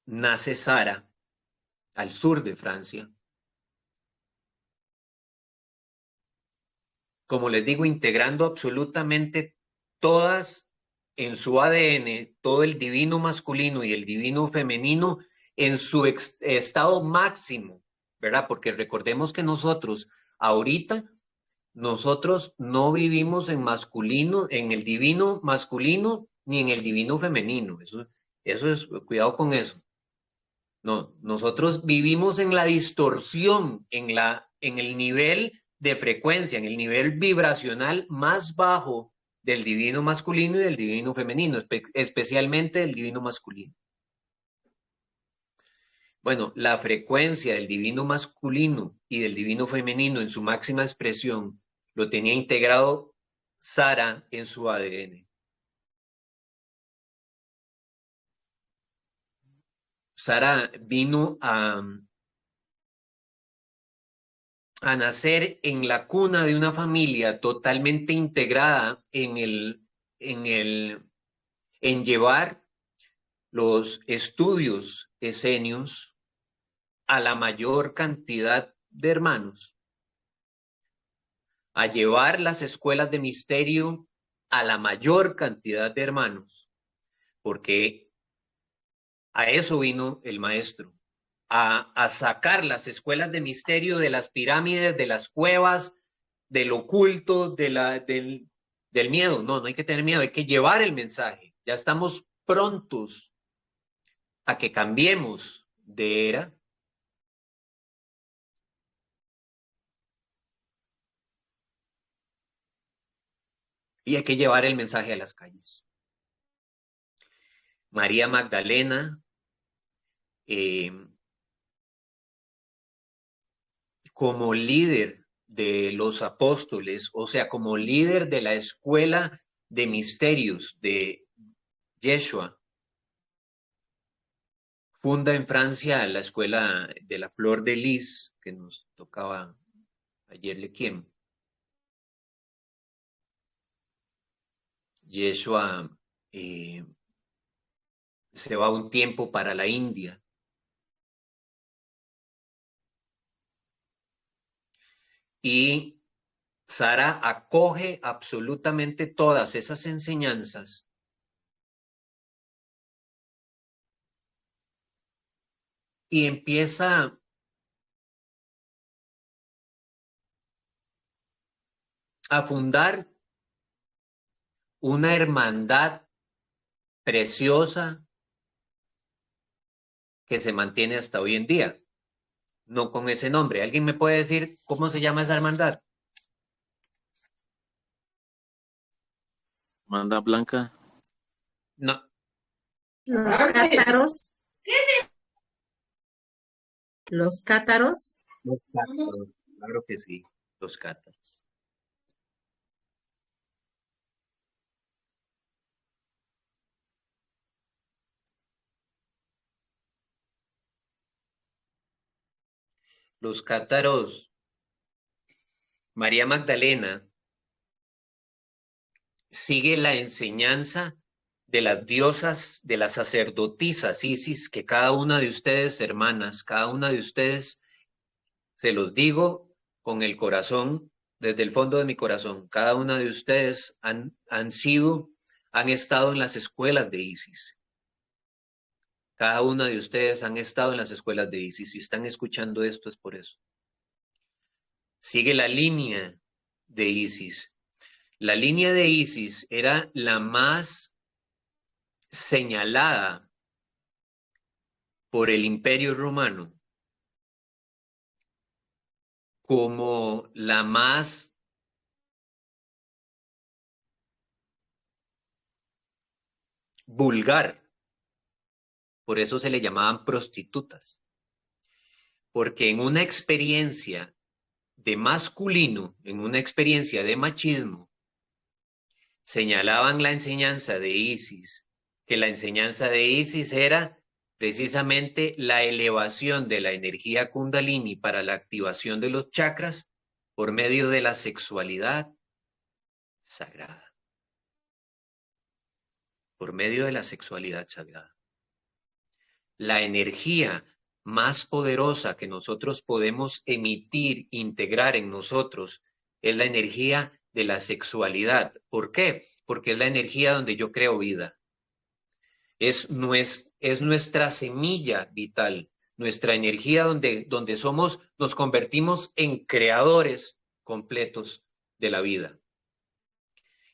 nace Sara, al sur de Francia. Como les digo, integrando absolutamente todas en su ADN, todo el divino masculino y el divino femenino en su estado máximo, ¿verdad? Porque recordemos que nosotros no vivimos en masculino, en el divino masculino, ni en el divino femenino. Eso es, cuidado con eso. No, nosotros vivimos en la distorsión, en el nivel de frecuencia, en el nivel vibracional más bajo del divino masculino y del divino femenino, especialmente del divino masculino. Bueno, la frecuencia del divino masculino y del divino femenino en su máxima expresión lo tenía integrado Sara en su ADN. Sara vino a nacer en la cuna de una familia totalmente integrada en llevar los estudios esenios a la mayor cantidad de hermanos, a llevar las escuelas de misterio a la mayor cantidad de hermanos, porque a eso vino el maestro, a sacar las escuelas de misterio de las pirámides, de las cuevas, del oculto, del miedo. No, no hay que tener miedo, hay que llevar el mensaje. Ya estamos prontos a que cambiemos de era. Y hay que llevar el mensaje a las calles. María Magdalena, como líder de los apóstoles, o sea, como líder de la escuela de misterios de Yeshua, funda en Francia la escuela de la Flor de Lis, que nos tocaba ayer Lequiem. Yeshua se va un tiempo para la India. Y Sara acoge absolutamente todas esas enseñanzas y empieza a fundar una hermandad preciosa que se mantiene hasta hoy en día, no con ese nombre. ¿Alguien me puede decir cómo se llama esa hermandad? Manda Blanca. No. Los cátaros. Los cátaros. Los cátaros, claro que sí, los cátaros. Los cátaros, María Magdalena sigue la enseñanza de las diosas, de las sacerdotisas Isis, que cada una de ustedes, hermanas, cada una de ustedes, se los digo con el corazón, desde el fondo de mi corazón, cada una de ustedes han estado en las escuelas de Isis. Cada una de ustedes han estado en las escuelas de Isis. Si están escuchando esto es por eso. Sigue la línea de Isis. La línea de Isis era la más señalada por el Imperio Romano como la más vulgar. Por eso se le llamaban prostitutas. Porque en una experiencia de masculino, en una experiencia de machismo, señalaban la enseñanza de Isis, que la enseñanza de Isis era precisamente la elevación de la energía Kundalini para la activación de los chakras por medio de la sexualidad sagrada. Por medio de la sexualidad sagrada. La energía más poderosa que nosotros podemos emitir, integrar en nosotros, es la energía de la sexualidad. ¿Por qué? Porque es la energía donde yo creo vida. Es nuestra semilla vital, nuestra energía donde nos convertimos en creadores completos de la vida.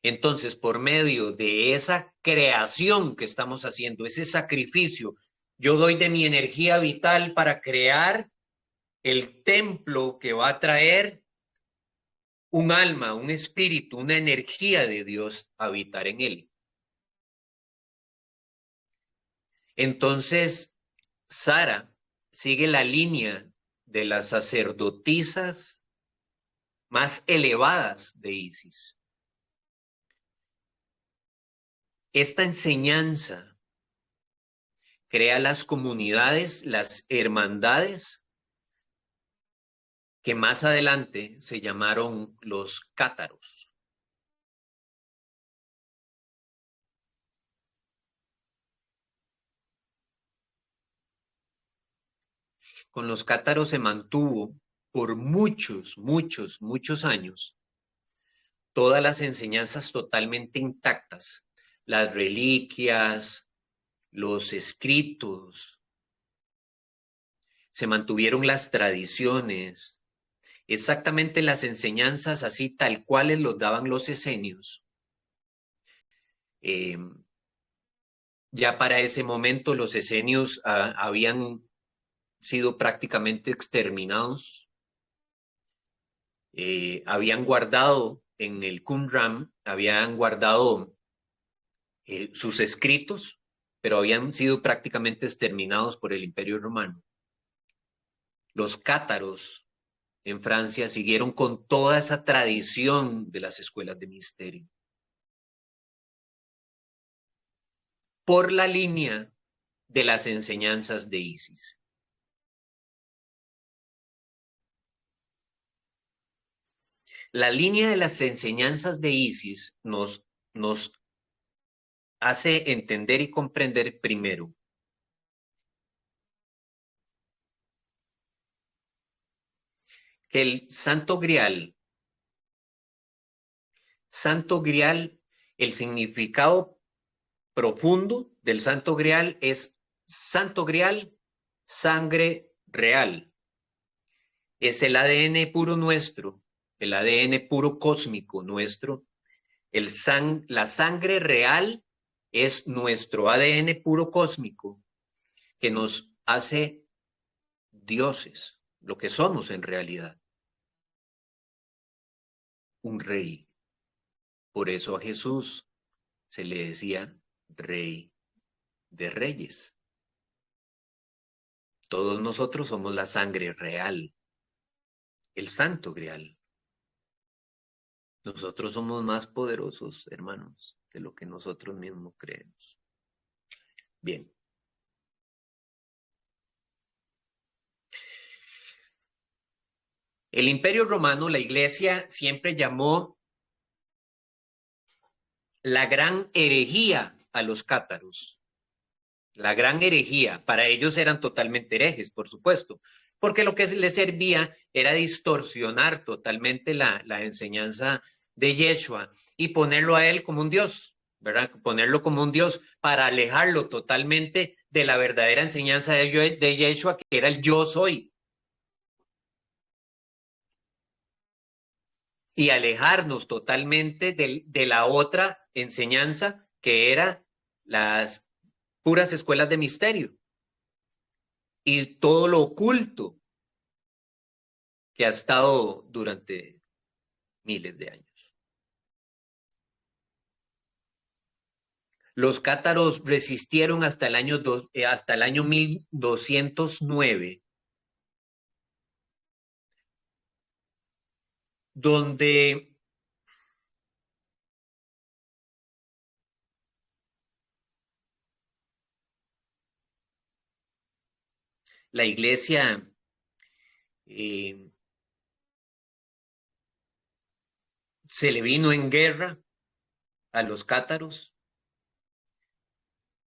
Entonces, por medio de esa creación que estamos haciendo, ese sacrificio, yo doy de mi energía vital para crear el templo que va a traer un alma, un espíritu, una energía de Dios a habitar en él. Entonces, Sara sigue la línea de las sacerdotisas más elevadas de Isis. Esta enseñanza crea las comunidades, las hermandades, que más adelante se llamaron los cátaros. Con los cátaros se mantuvo por muchos años todas las enseñanzas totalmente intactas, las reliquias, los escritos, se mantuvieron las tradiciones, exactamente las enseñanzas así tal cuales los daban los esenios. Ya para ese momento los esenios habían sido prácticamente exterminados. Habían guardado en el Qumran, habían guardado sus escritos, pero habían sido prácticamente exterminados por el Imperio Romano. Los cátaros en Francia siguieron con toda esa tradición de las escuelas de misterio. Por la línea de las enseñanzas de Isis. La línea de las enseñanzas de Isis nos hace entender y comprender primero que el Santo Grial, el significado profundo del Santo Grial es Santo Grial, sangre real. Es el ADN puro nuestro, el ADN puro cósmico nuestro. La sangre real es nuestro ADN puro cósmico que nos hace dioses, lo que somos en realidad. Un rey. Por eso a Jesús se le decía Rey de Reyes. Todos nosotros somos la sangre real, el Santo Grial. Nosotros somos más poderosos, hermanos, de lo que nosotros mismos creemos. Bien. El Imperio Romano, la Iglesia, siempre llamó la gran herejía a los cátaros. La gran herejía. Para ellos eran totalmente herejes, por supuesto, porque lo que les servía era distorsionar totalmente la enseñanza de Yeshua y ponerlo a él como un dios, ¿verdad? Ponerlo como un dios para alejarlo totalmente de la verdadera enseñanza de Yeshua, que era el yo soy. Y alejarnos totalmente de la otra enseñanza que era las puras escuelas de misterio y todo lo oculto que ha estado durante miles de años. Los cátaros resistieron hasta el año 1209, donde la Iglesia se le vino en guerra a los cátaros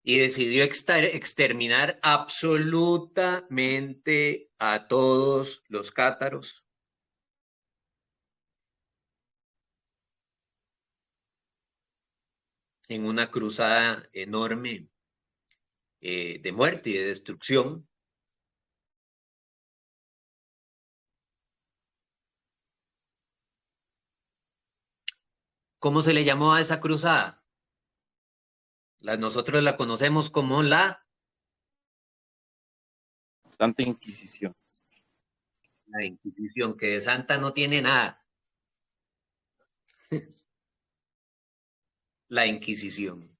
y decidió exterminar absolutamente a todos los cátaros. En una cruzada enorme de muerte y de destrucción. ¿Cómo se le llamó a esa cruzada? Nosotros la conocemos como la Santa Inquisición. La Inquisición, que de santa no tiene nada. La Inquisición.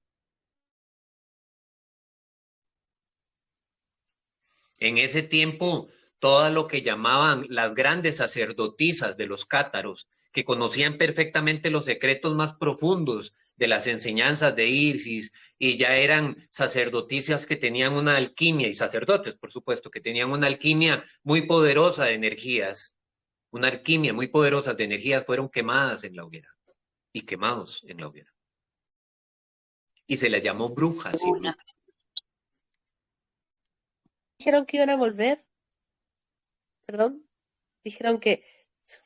En ese tiempo, todo lo que llamaban las grandes sacerdotisas de los cátaros, que conocían perfectamente los secretos más profundos de las enseñanzas de Isis, y ya eran sacerdotisas que tenían una alquimia, y sacerdotes, por supuesto, que tenían una alquimia muy poderosa de energías, una alquimia muy poderosa de energías, fueron quemadas en la hoguera, y quemados en la hoguera. Y se les llamó brujas y brujas. Dijeron que iban a volver, perdón, dijeron que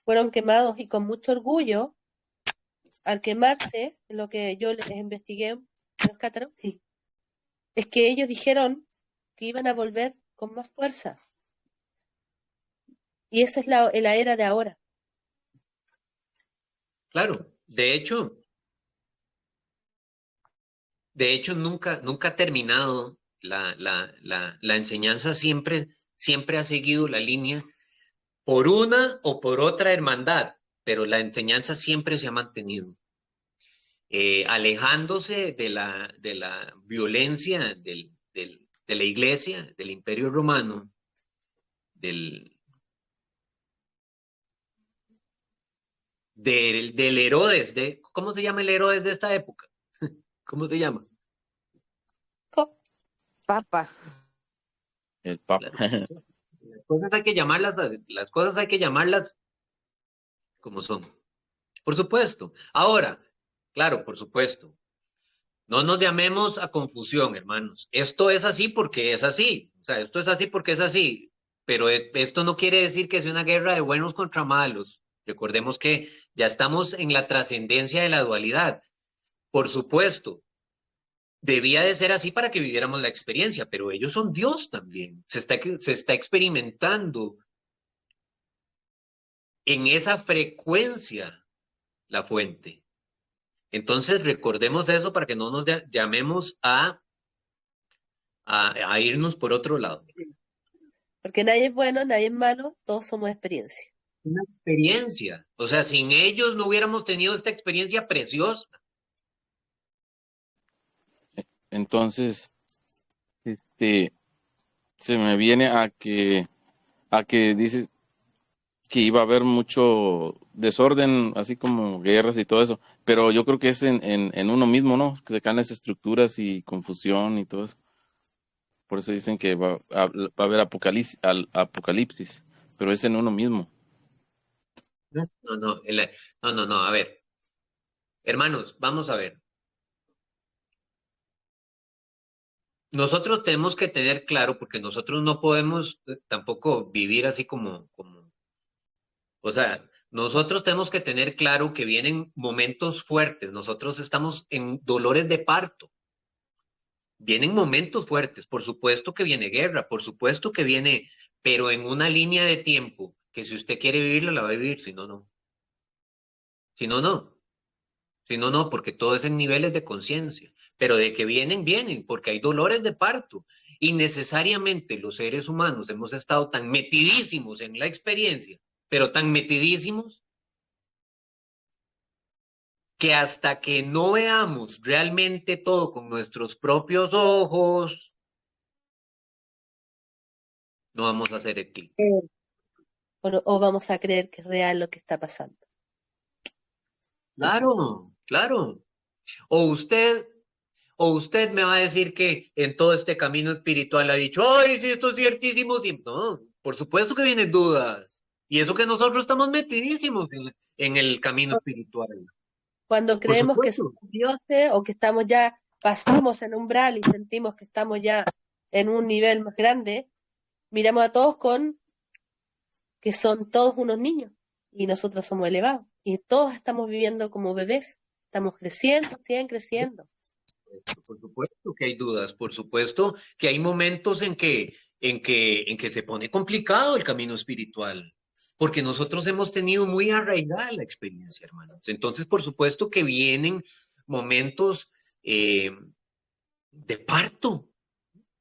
fueron quemados y con mucho orgullo, al quemarse, lo que yo les investigué en los cátaros, es que ellos dijeron que iban a volver con más fuerza. Y esa es la era de ahora. Claro, de hecho nunca ha terminado la enseñanza, siempre ha seguido la línea por una o por otra hermandad, pero la enseñanza siempre se ha mantenido. Alejándose de la violencia de la iglesia, del imperio romano, del Herodes, ¿cómo se llama el Herodes de esta época? ¿Cómo se llama? Papa. El Papa. Claro. Las cosas hay que llamarlas como son. Por supuesto. Ahora, claro, por supuesto. No nos llamemos a confusión, hermanos. Esto es así porque es así. O sea, esto es así porque es así. Pero esto no quiere decir que sea una guerra de buenos contra malos. Recordemos que ya estamos en la trascendencia de la dualidad. Por supuesto, debía de ser así para que viviéramos la experiencia, pero ellos son Dios también. Se está experimentando en esa frecuencia la fuente. Entonces recordemos eso para que no nos llamemos a irnos por otro lado. Porque nadie es bueno, nadie es malo, todos somos experiencia. Una experiencia. O sea, sin ellos no hubiéramos tenido esta experiencia preciosa. Entonces, se me viene a que dices que iba a haber mucho desorden, así como guerras y todo eso, pero yo creo que es en uno mismo, ¿no? Que se caen las estructuras y confusión y todo eso. Por eso dicen que va a haber apocalipsis, pero es en uno mismo. No, a ver. Hermanos, vamos a ver. Nosotros tenemos que tener claro, porque nosotros no podemos tampoco vivir así o sea, nosotros tenemos que tener claro que vienen momentos fuertes. Nosotros estamos en dolores de parto. Vienen momentos fuertes. Por supuesto que viene guerra, por supuesto que viene, pero en una línea de tiempo que si usted quiere vivirla, la va a vivir, si no, no. Si no, no. Si no, no, porque todo es en niveles de conciencia. Pero de que vienen, vienen, porque hay dolores de parto. Y necesariamente los seres humanos hemos estado tan metidísimos en la experiencia, pero tan metidísimos, que hasta que no veamos realmente todo con nuestros propios ojos, no vamos a hacer el clic. O vamos a creer que es real lo que está pasando. Claro, claro. O usted me va a decir que en todo este camino espiritual ha dicho, ay, sí, esto es ciertísimo. Sí. No, por supuesto que vienen dudas. Y eso que nosotros estamos metidísimos en el camino espiritual. Cuando Por creemos que supuesto. somos dioses o que estamos ya, pasamos el umbral y sentimos que estamos ya en un nivel más grande, miramos a todos con que son todos unos niños y nosotros somos elevados. Y todos estamos viviendo como bebés, estamos creciendo, siguen creciendo. Por supuesto que hay dudas, por supuesto que hay momentos en que se pone complicado el camino espiritual, porque nosotros hemos tenido muy arraigada la experiencia, hermanos. Entonces, por supuesto que vienen momentos de parto.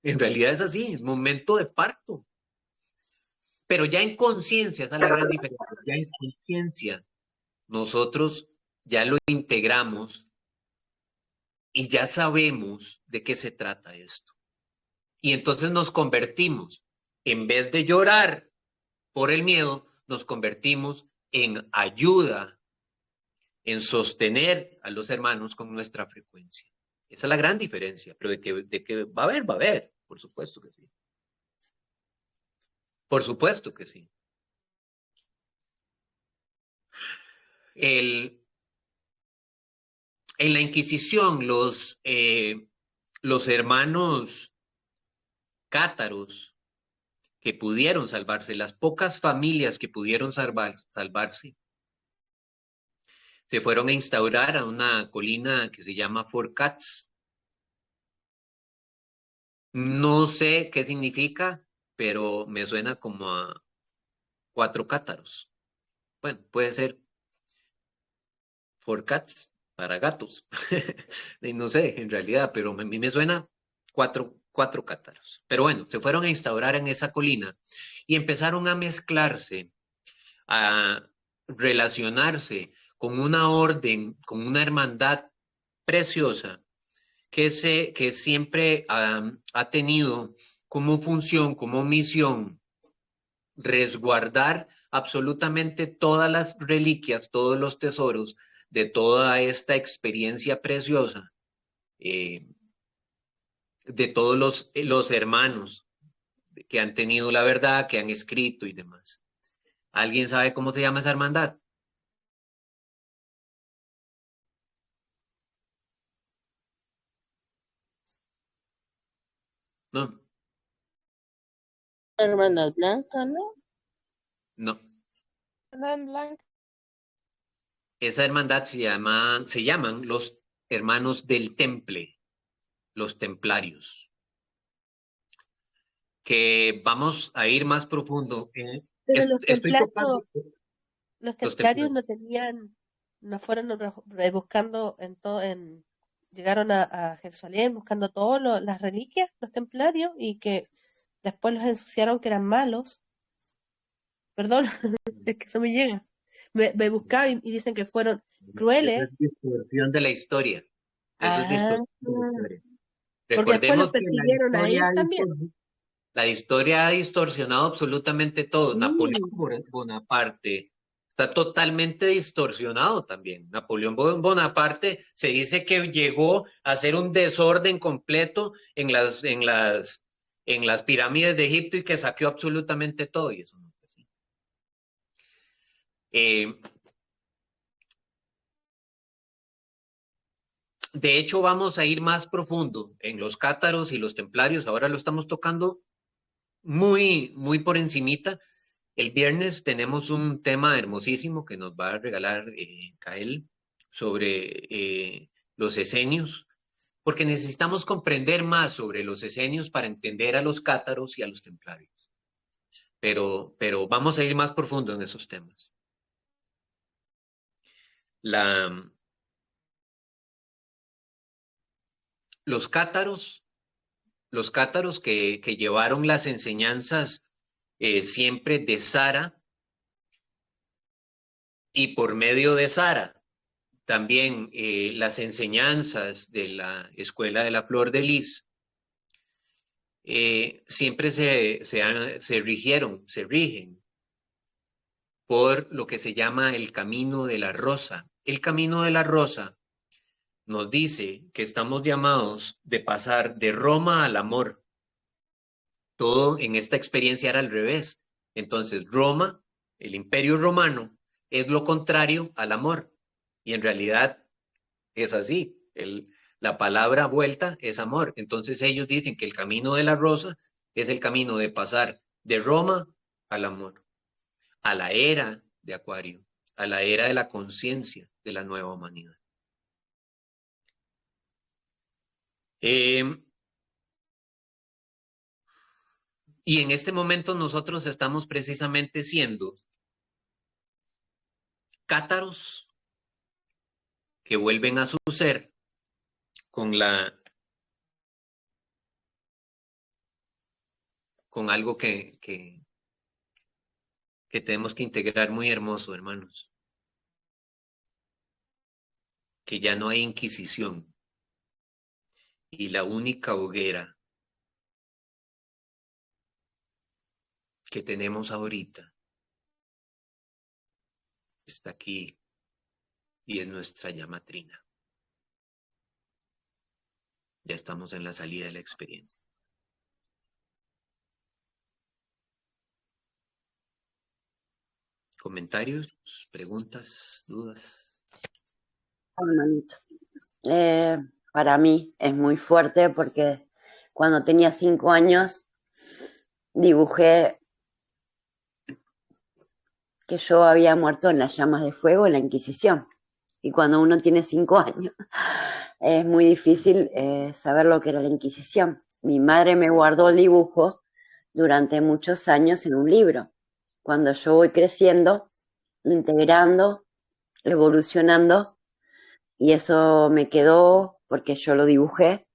En realidad es así, es momento de parto. Pero ya en conciencia, esa es la gran diferencia, ya en conciencia, nosotros ya lo integramos y ya sabemos de qué se trata esto. Y entonces nos convertimos En vez de llorar por el miedo, nos convertimos en ayuda, en sostener a los hermanos con nuestra frecuencia. Esa es la gran diferencia, pero de que va a haber, por supuesto que sí. Por supuesto que sí. En la Inquisición, los hermanos cátaros que pudieron salvarse, las pocas familias que pudieron salvarse, se fueron a instaurar a una colina que se llama Fort Cats. No sé qué significa, pero me suena como a 4 cátaros. Bueno, puede ser Fort Cats para gatos. No sé, en realidad, pero a mí me suena 4 cátaros. Pero bueno, se fueron a instaurar en esa colina y empezaron a mezclarse, a relacionarse con una orden, con una hermandad preciosa que siempre ha tenido como función, como misión, resguardar absolutamente todas las reliquias, todos los tesoros de toda esta experiencia preciosa, eh, de todos los hermanos que han tenido la verdad, que han escrito y demás. ¿Alguien sabe cómo se llama esa hermandad? No, Hermana Blanca, ¿no? no. Hermana Blanca. Esa hermandad se llaman los hermanos del Temple, los templarios, que vamos a ir más profundo. Pero los Estoy tocando los los templarios templarios. no tenían, no fueron buscando en todo, llegaron a Jerusalén buscando todas las reliquias, los templarios, y que después los ensuciaron que eran malos. Perdón, es que eso me llega. Me buscaba y dicen que fueron Eso crueles. es distorsión de la historia. Eso es Ah, distorsión de la historia. porque después los Recordemos que persiguieron a ellos también. la historia ha distorsionado absolutamente todo. Napoleón Sí. Bonaparte está totalmente distorsionado también. Napoleón Bonaparte se dice que llegó a hacer un desorden completo en las pirámides de Egipto y que saqueó absolutamente todo. Y eso no es así. De hecho, vamos a ir más profundo en los cátaros y los templarios. Ahora lo estamos tocando muy por encimita. El viernes tenemos un tema hermosísimo que nos va a regalar Kael sobre los esenios, porque necesitamos comprender más sobre los esenios para entender a los cátaros y a los templarios. Pero vamos a ir más profundo en esos temas. Los cátaros que llevaron las enseñanzas siempre de Sara y por medio de Sara también las enseñanzas de la Escuela de la Flor de Lis, siempre se rigen por lo que se llama el camino de la rosa. El camino de la rosa nos dice que estamos llamados de pasar de Roma al amor. Todo en esta experiencia era al revés. Entonces, Roma, el imperio romano, es lo contrario al amor. Y en realidad es así. La palabra vuelta es amor. Entonces ellos dicen que el camino de la rosa es el camino de pasar de Roma al amor, a la era de Acuario, a la era de la conciencia de la nueva humanidad. Y en este momento nosotros estamos precisamente siendo cátaros que vuelven a su ser con algo que tenemos que integrar muy hermoso, hermanos. Que ya no hay inquisición. Y la única hoguera que tenemos ahorita está aquí y es nuestra llama trina. Ya estamos en la salida de la experiencia. ¿Comentarios, preguntas, dudas? Hermanito. Para mí es muy fuerte porque cuando tenía 5 años dibujé que yo había muerto en las llamas de fuego en la Inquisición. Y cuando uno tiene 5 años es muy difícil saber lo que era la Inquisición. Mi madre me guardó el dibujo durante muchos años en un libro. Cuando yo voy creciendo, integrando, evolucionando, y eso me quedó porque yo lo dibujé,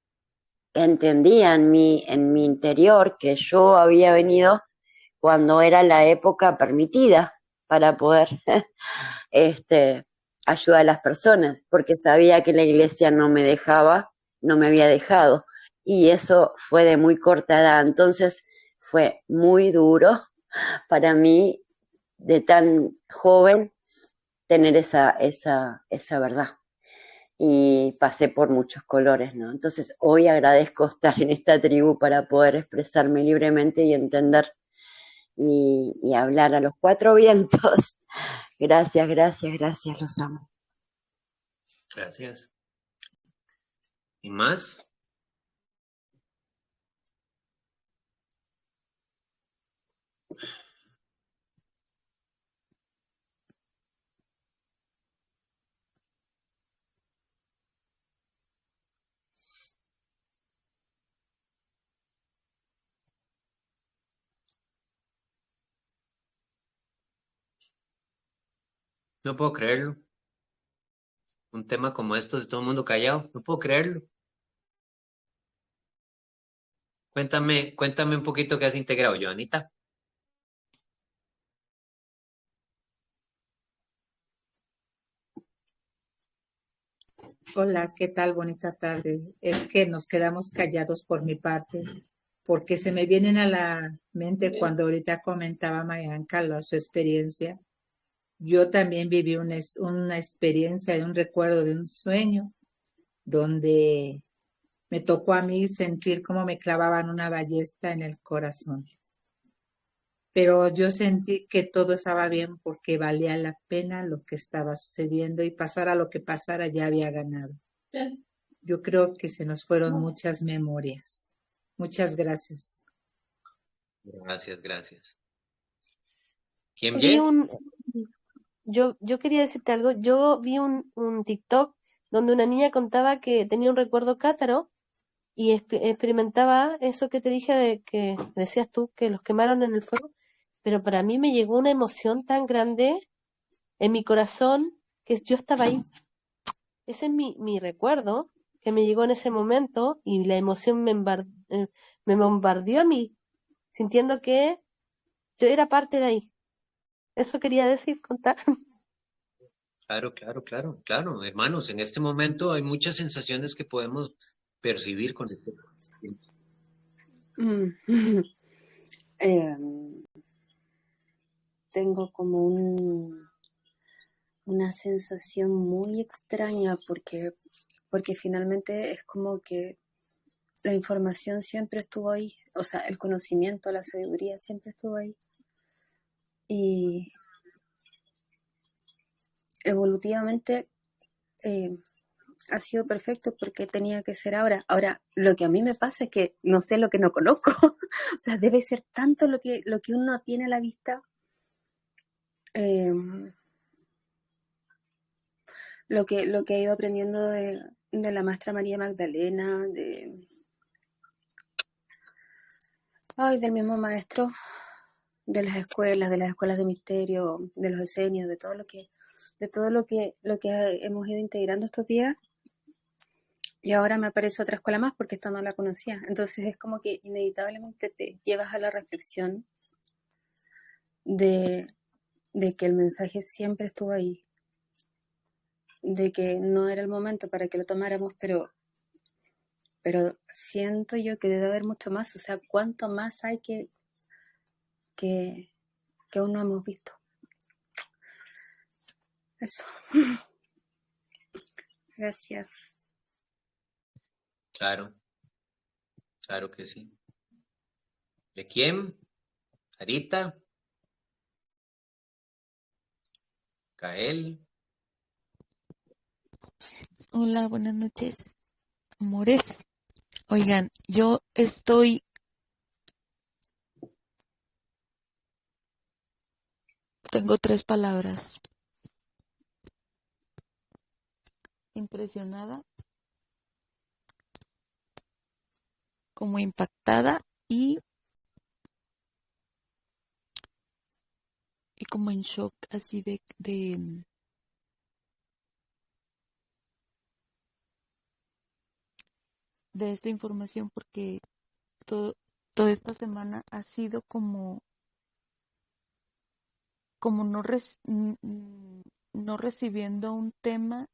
entendía en mi interior que yo había venido cuando era la época permitida para poder ayudar a las personas, porque sabía que la iglesia no me dejaba, no me había dejado, y eso fue de muy corta edad, entonces fue muy duro para mí de tan joven tener esa verdad. Y pasé por muchos colores, ¿no? Entonces hoy agradezco estar en esta tribu para poder expresarme libremente y entender y hablar a los 4 vientos. Gracias, gracias, gracias, los amo. Gracias. ¿Y más? No puedo creerlo. Un tema como esto de todo el mundo callado. No puedo creerlo. Cuéntame un poquito qué has integrado, Joanita. Hola, ¿qué tal? Bonita tarde. Es que nos quedamos callados por mi parte, porque se me vienen a la mente cuando ahorita comentaba Mayanka su experiencia. Yo también viví una experiencia de un recuerdo de un sueño donde me tocó a mí sentir como me clavaban una ballesta en el corazón. Pero yo sentí que todo estaba bien porque valía la pena lo que estaba sucediendo y pasara lo que pasara, ya había ganado. Yo creo que se nos fueron muchas memorias. Muchas gracias. Gracias, gracias. ¿Quién Vi viene? un, yo quería decirte algo. Yo vi un TikTok donde una niña contaba que tenía un recuerdo cátaro y experimentaba eso que te dije de que decías tú, que los quemaron en el fuego, pero para mí me llegó una emoción tan grande en mi corazón que yo estaba ahí. Ese es mi recuerdo que me llegó en ese momento y la emoción me bombardeó a mí, sintiendo que yo era parte de ahí. Eso quería decir, contar. Claro, claro, claro, claro. Hermanos, en este momento hay muchas sensaciones que podemos percibir con este. Mm. Tengo como una sensación muy extraña porque finalmente es como que la información siempre estuvo ahí, o sea, el conocimiento, la sabiduría siempre estuvo ahí. Y evolutivamente ha sido perfecto porque tenía que ser ahora. Ahora, lo que a mí me pasa es que no sé lo que no conozco. O sea, debe ser tanto lo que uno tiene a la vista. Lo que he ido aprendiendo de la maestra María Magdalena, del mismo maestro, de las escuelas de misterio, de los esenios, de todo lo que hemos ido integrando estos días. Y ahora me aparece otra escuela más porque esta no la conocía. Entonces es como que inevitablemente te llevas a la reflexión de que el mensaje siempre estuvo ahí, de que no era el momento para que lo tomáramos, pero siento yo que debe haber mucho más. O sea, ¿cuánto más hay que que aún no hemos visto. Eso. Gracias. Claro, claro que sí. ¿De quién? Sarita. Cael. Hola, buenas noches, amores. Oigan, tengo 3 palabras: impresionada, como impactada y como en shock, así de esta información, porque toda esta semana ha sido como no recibiendo un tema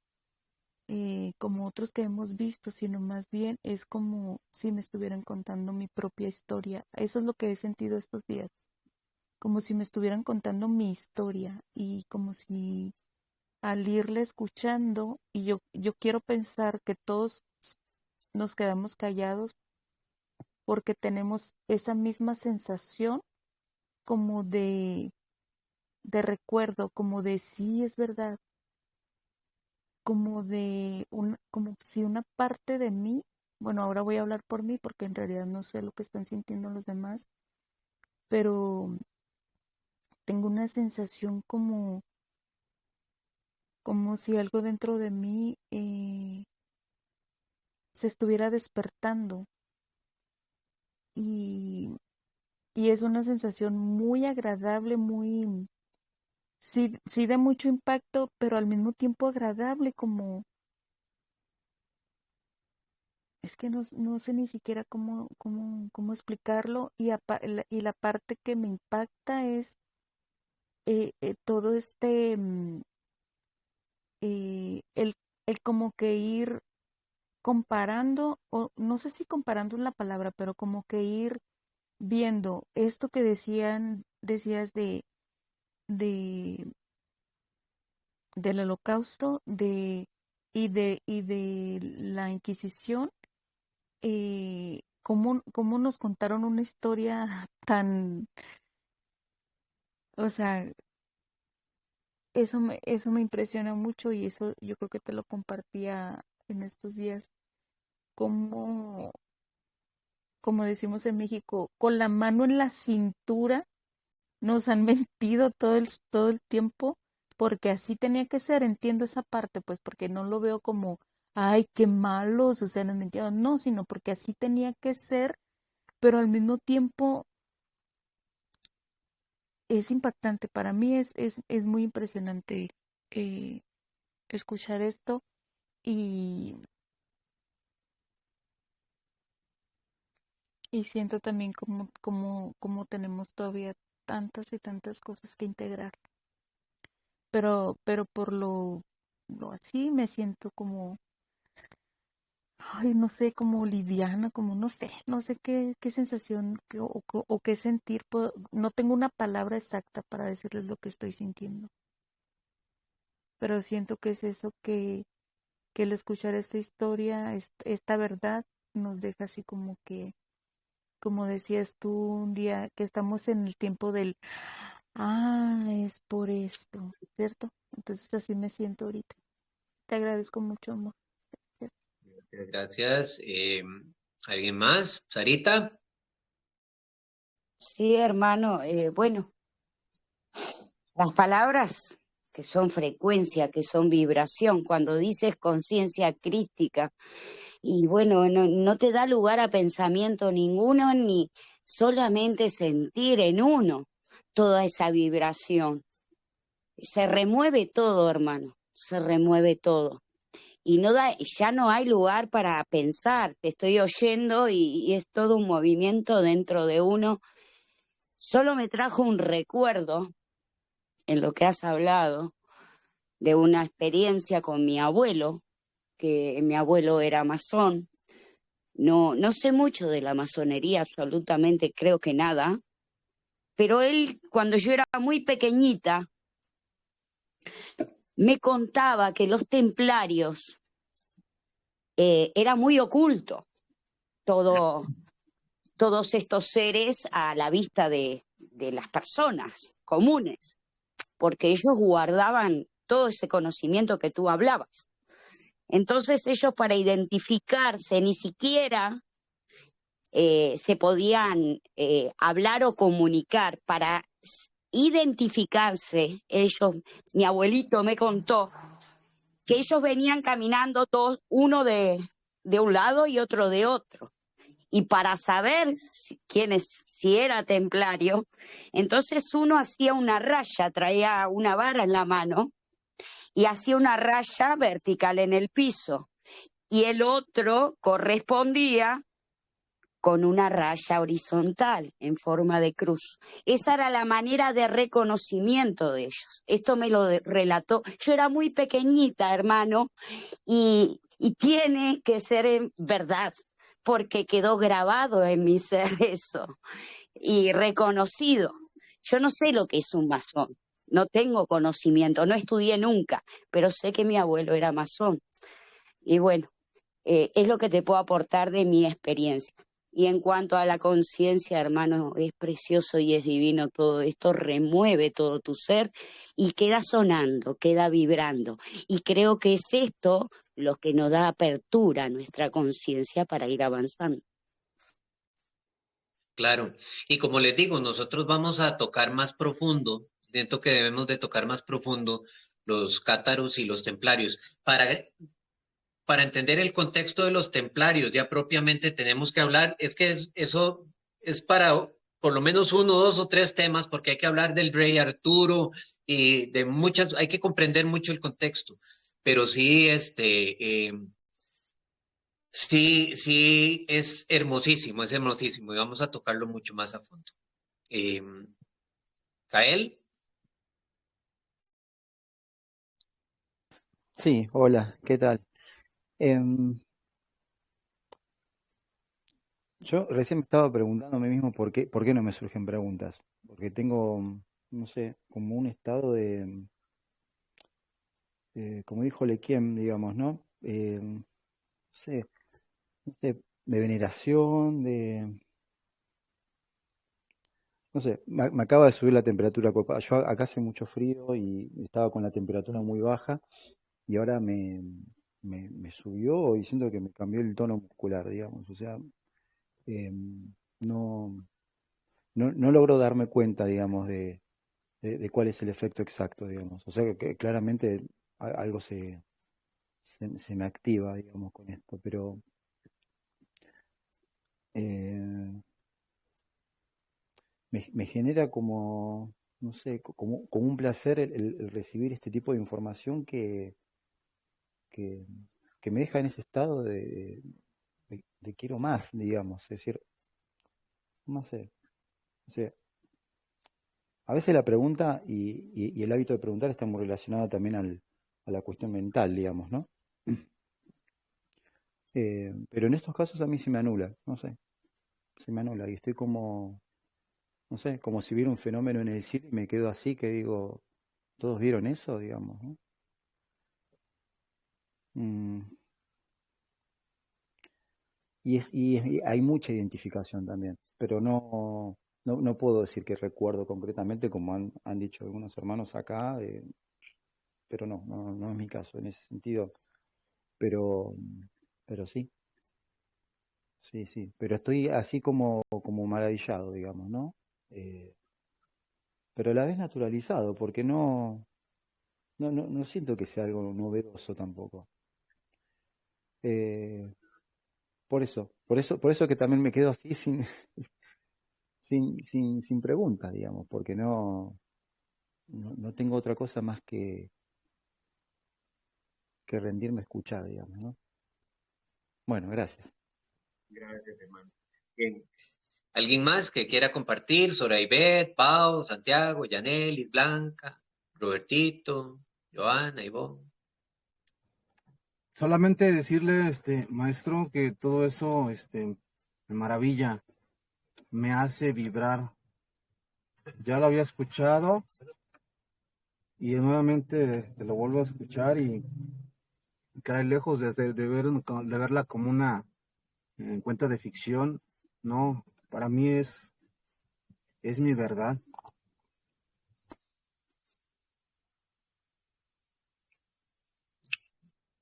como otros que hemos visto, sino más bien es como si me estuvieran contando mi propia historia. Eso es lo que he sentido estos días, como si me estuvieran contando mi historia, y como si al irle escuchando, y yo quiero pensar que todos nos quedamos callados porque tenemos esa misma sensación como de recuerdo, como de sí, es verdad, como como si una parte de mí, bueno, ahora voy a hablar por mí porque en realidad no sé lo que están sintiendo los demás, pero tengo una sensación como si algo dentro de mí se estuviera despertando, y es una sensación muy agradable, muy, sí de mucho impacto, pero al mismo tiempo agradable, como, es que no sé ni siquiera cómo explicarlo, y la parte que me impacta es todo el como que ir comparando, o no sé si comparando es la palabra, pero como que ir viendo esto que decías de del Holocausto, y de la Inquisición, cómo nos contaron una historia tan, o sea, eso me impresiona mucho, y eso yo creo que te lo compartía en estos días, como, como decimos en México, con la mano en la cintura nos han mentido todo el tiempo, porque así tenía que ser. Entiendo esa parte, pues, porque no lo veo como, ay, qué malos, o sea, nos mintieron, no, sino porque así tenía que ser, pero al mismo tiempo es impactante. Para mí es muy impresionante eh, escuchar esto, y, y siento también como tenemos todavía tantas y tantas cosas que integrar. Pero por lo así me siento como, ay, no sé, como liviana, como no sé qué sensación o qué sentir. No tengo una palabra exacta para decirles lo que estoy sintiendo, pero siento que es eso, que el escuchar esta historia, esta verdad, nos deja así como que, como decías tú un día, que estamos en el tiempo del, es por esto, ¿cierto? Entonces así me siento ahorita. Te agradezco mucho, amor. Gracias. ¿Alguien más? Sarita. Sí, hermano, bueno, las palabras que son frecuencia, que son vibración, cuando dices conciencia crística, y bueno, no te da lugar a pensamiento ninguno, ni solamente sentir en uno toda esa vibración. Se remueve todo, hermano, se remueve todo. Y ya no hay lugar para pensar, te estoy oyendo y es todo un movimiento dentro de uno. Solo me trajo un recuerdo en lo que has hablado de una experiencia con mi abuelo, que mi abuelo era masón. No sé mucho de la masonería, absolutamente creo que nada, pero él, cuando yo era muy pequeñita, me contaba que los templarios era muy oculto todos estos seres a la vista de las personas comunes, porque ellos guardaban todo ese conocimiento que tú hablabas. Entonces ellos, para identificarse, ni siquiera se podían hablar o comunicar. Para identificarse, ellos, mi abuelito me contó que ellos venían caminando todos, uno de un lado y otro de otro. Y para saber si era templario, entonces uno hacía una raya, traía una vara en la mano y hacía una raya vertical en el piso. Y el otro correspondía con una raya horizontal en forma de cruz. Esa era la manera de reconocimiento de ellos. Esto me lo relató. Yo era muy pequeñita, hermano, y tiene que ser en verdad, porque quedó grabado en mi ser eso y reconocido. Yo no sé lo que es un masón, no tengo conocimiento, no estudié nunca, pero sé que mi abuelo era masón. Y bueno, es lo que te puedo aportar de mi experiencia. Y en cuanto a la conciencia, hermano, es precioso y es divino todo esto, remueve todo tu ser y queda sonando, queda vibrando. Y creo que es esto lo que nos da apertura a nuestra conciencia para ir avanzando. Claro. Y como les digo, nosotros vamos a tocar más profundo, siento que debemos de tocar más profundo los cátaros y los templarios. Para entender el contexto de los templarios, ya propiamente tenemos que hablar, es que eso es para por lo menos 1, 2 o 3 temas, porque hay que hablar del rey Arturo y de muchas, hay que comprender mucho el contexto. Pero sí, sí, es hermosísimo y vamos a tocarlo mucho más a fondo. Cael, Sí, hola, ¿qué tal? Em, yo recién me estaba preguntando a mí mismo por qué no me surgen preguntas. Porque tengo, no sé, como un estado como dijo Lequiem, digamos, ¿no? No sé, no sé, de veneración, no sé, me acaba de subir la temperatura corporal. Yo acá hace mucho frío y estaba con la temperatura muy baja y ahora me subió y siento que me cambió el tono muscular, digamos. O sea, em, no. No logro darme cuenta, digamos, de cuál es el efecto exacto, digamos. O sea que claramente algo se me activa, digamos, con esto, pero eh, me genera como, no sé, como un placer el recibir este tipo de información que, que me deja en ese estado de quiero más, digamos. Es decir, no sé, o sea, a veces la pregunta y el hábito de preguntar está muy relacionado también a la cuestión mental, digamos, ¿no? Pero en estos casos a mí se me anula, no sé, se me anula y estoy como, no sé, como si viera un fenómeno en el cielo y me quedo así que digo, ¿todos vieron eso, digamos, ¿no? Mm, y hay mucha identificación también, pero no puedo decir que recuerdo concretamente como han dicho algunos hermanos acá, pero no es mi caso en ese sentido, pero, pero sí, sí, pero estoy así como maravillado, digamos, ¿no? Eh, pero a la vez naturalizado, porque no siento que sea algo novedoso tampoco. Eh, por eso que también me quedo así sin preguntas, digamos, porque no tengo otra cosa más que rendirme a escuchar, digamos, ¿no? Bueno, gracias. gracias, hermano. Bien. ¿Alguien más que quiera compartir? Ivette, Pau, Santiago, Yanelis, Blanca, Robertito, Joana, Ivonne. Solamente decirle, maestro, que todo eso, me maravilla, me hace vibrar ya lo había escuchado y nuevamente te lo vuelvo a escuchar y cae lejos de verla como una cuenta de ficción. No, para mí es mi verdad.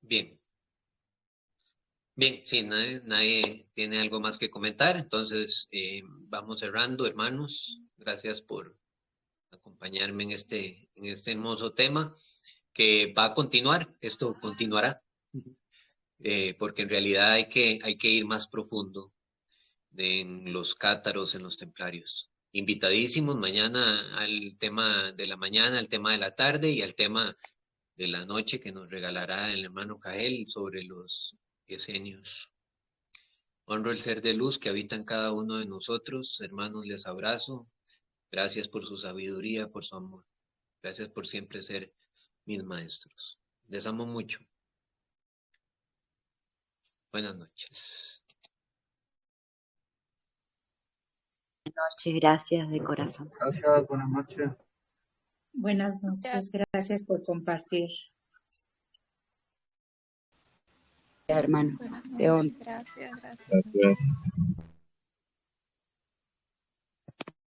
Bien. Bien, sí, nadie tiene algo más que comentar, entonces vamos cerrando, hermanos. Gracias por acompañarme en este hermoso tema que va a continuar, esto continuará, porque en realidad hay que ir más profundo en los cátaros, en los templarios. Invitadísimos mañana al tema de la mañana, al tema de la tarde y al tema de la noche que nos regalará el hermano Cael sobre los esenios. Honro el ser de luz que habita en cada uno de nosotros. Hermanos, les abrazo. Gracias por su sabiduría, por su amor. Gracias por siempre ser mis maestros. Les amo mucho. Buenas noches. Buenas noches, gracias de corazón. Gracias, buenas noches. Buenas noches, gracias por compartir. Hermano, Buenas te honro. noches, gracias. Gracias.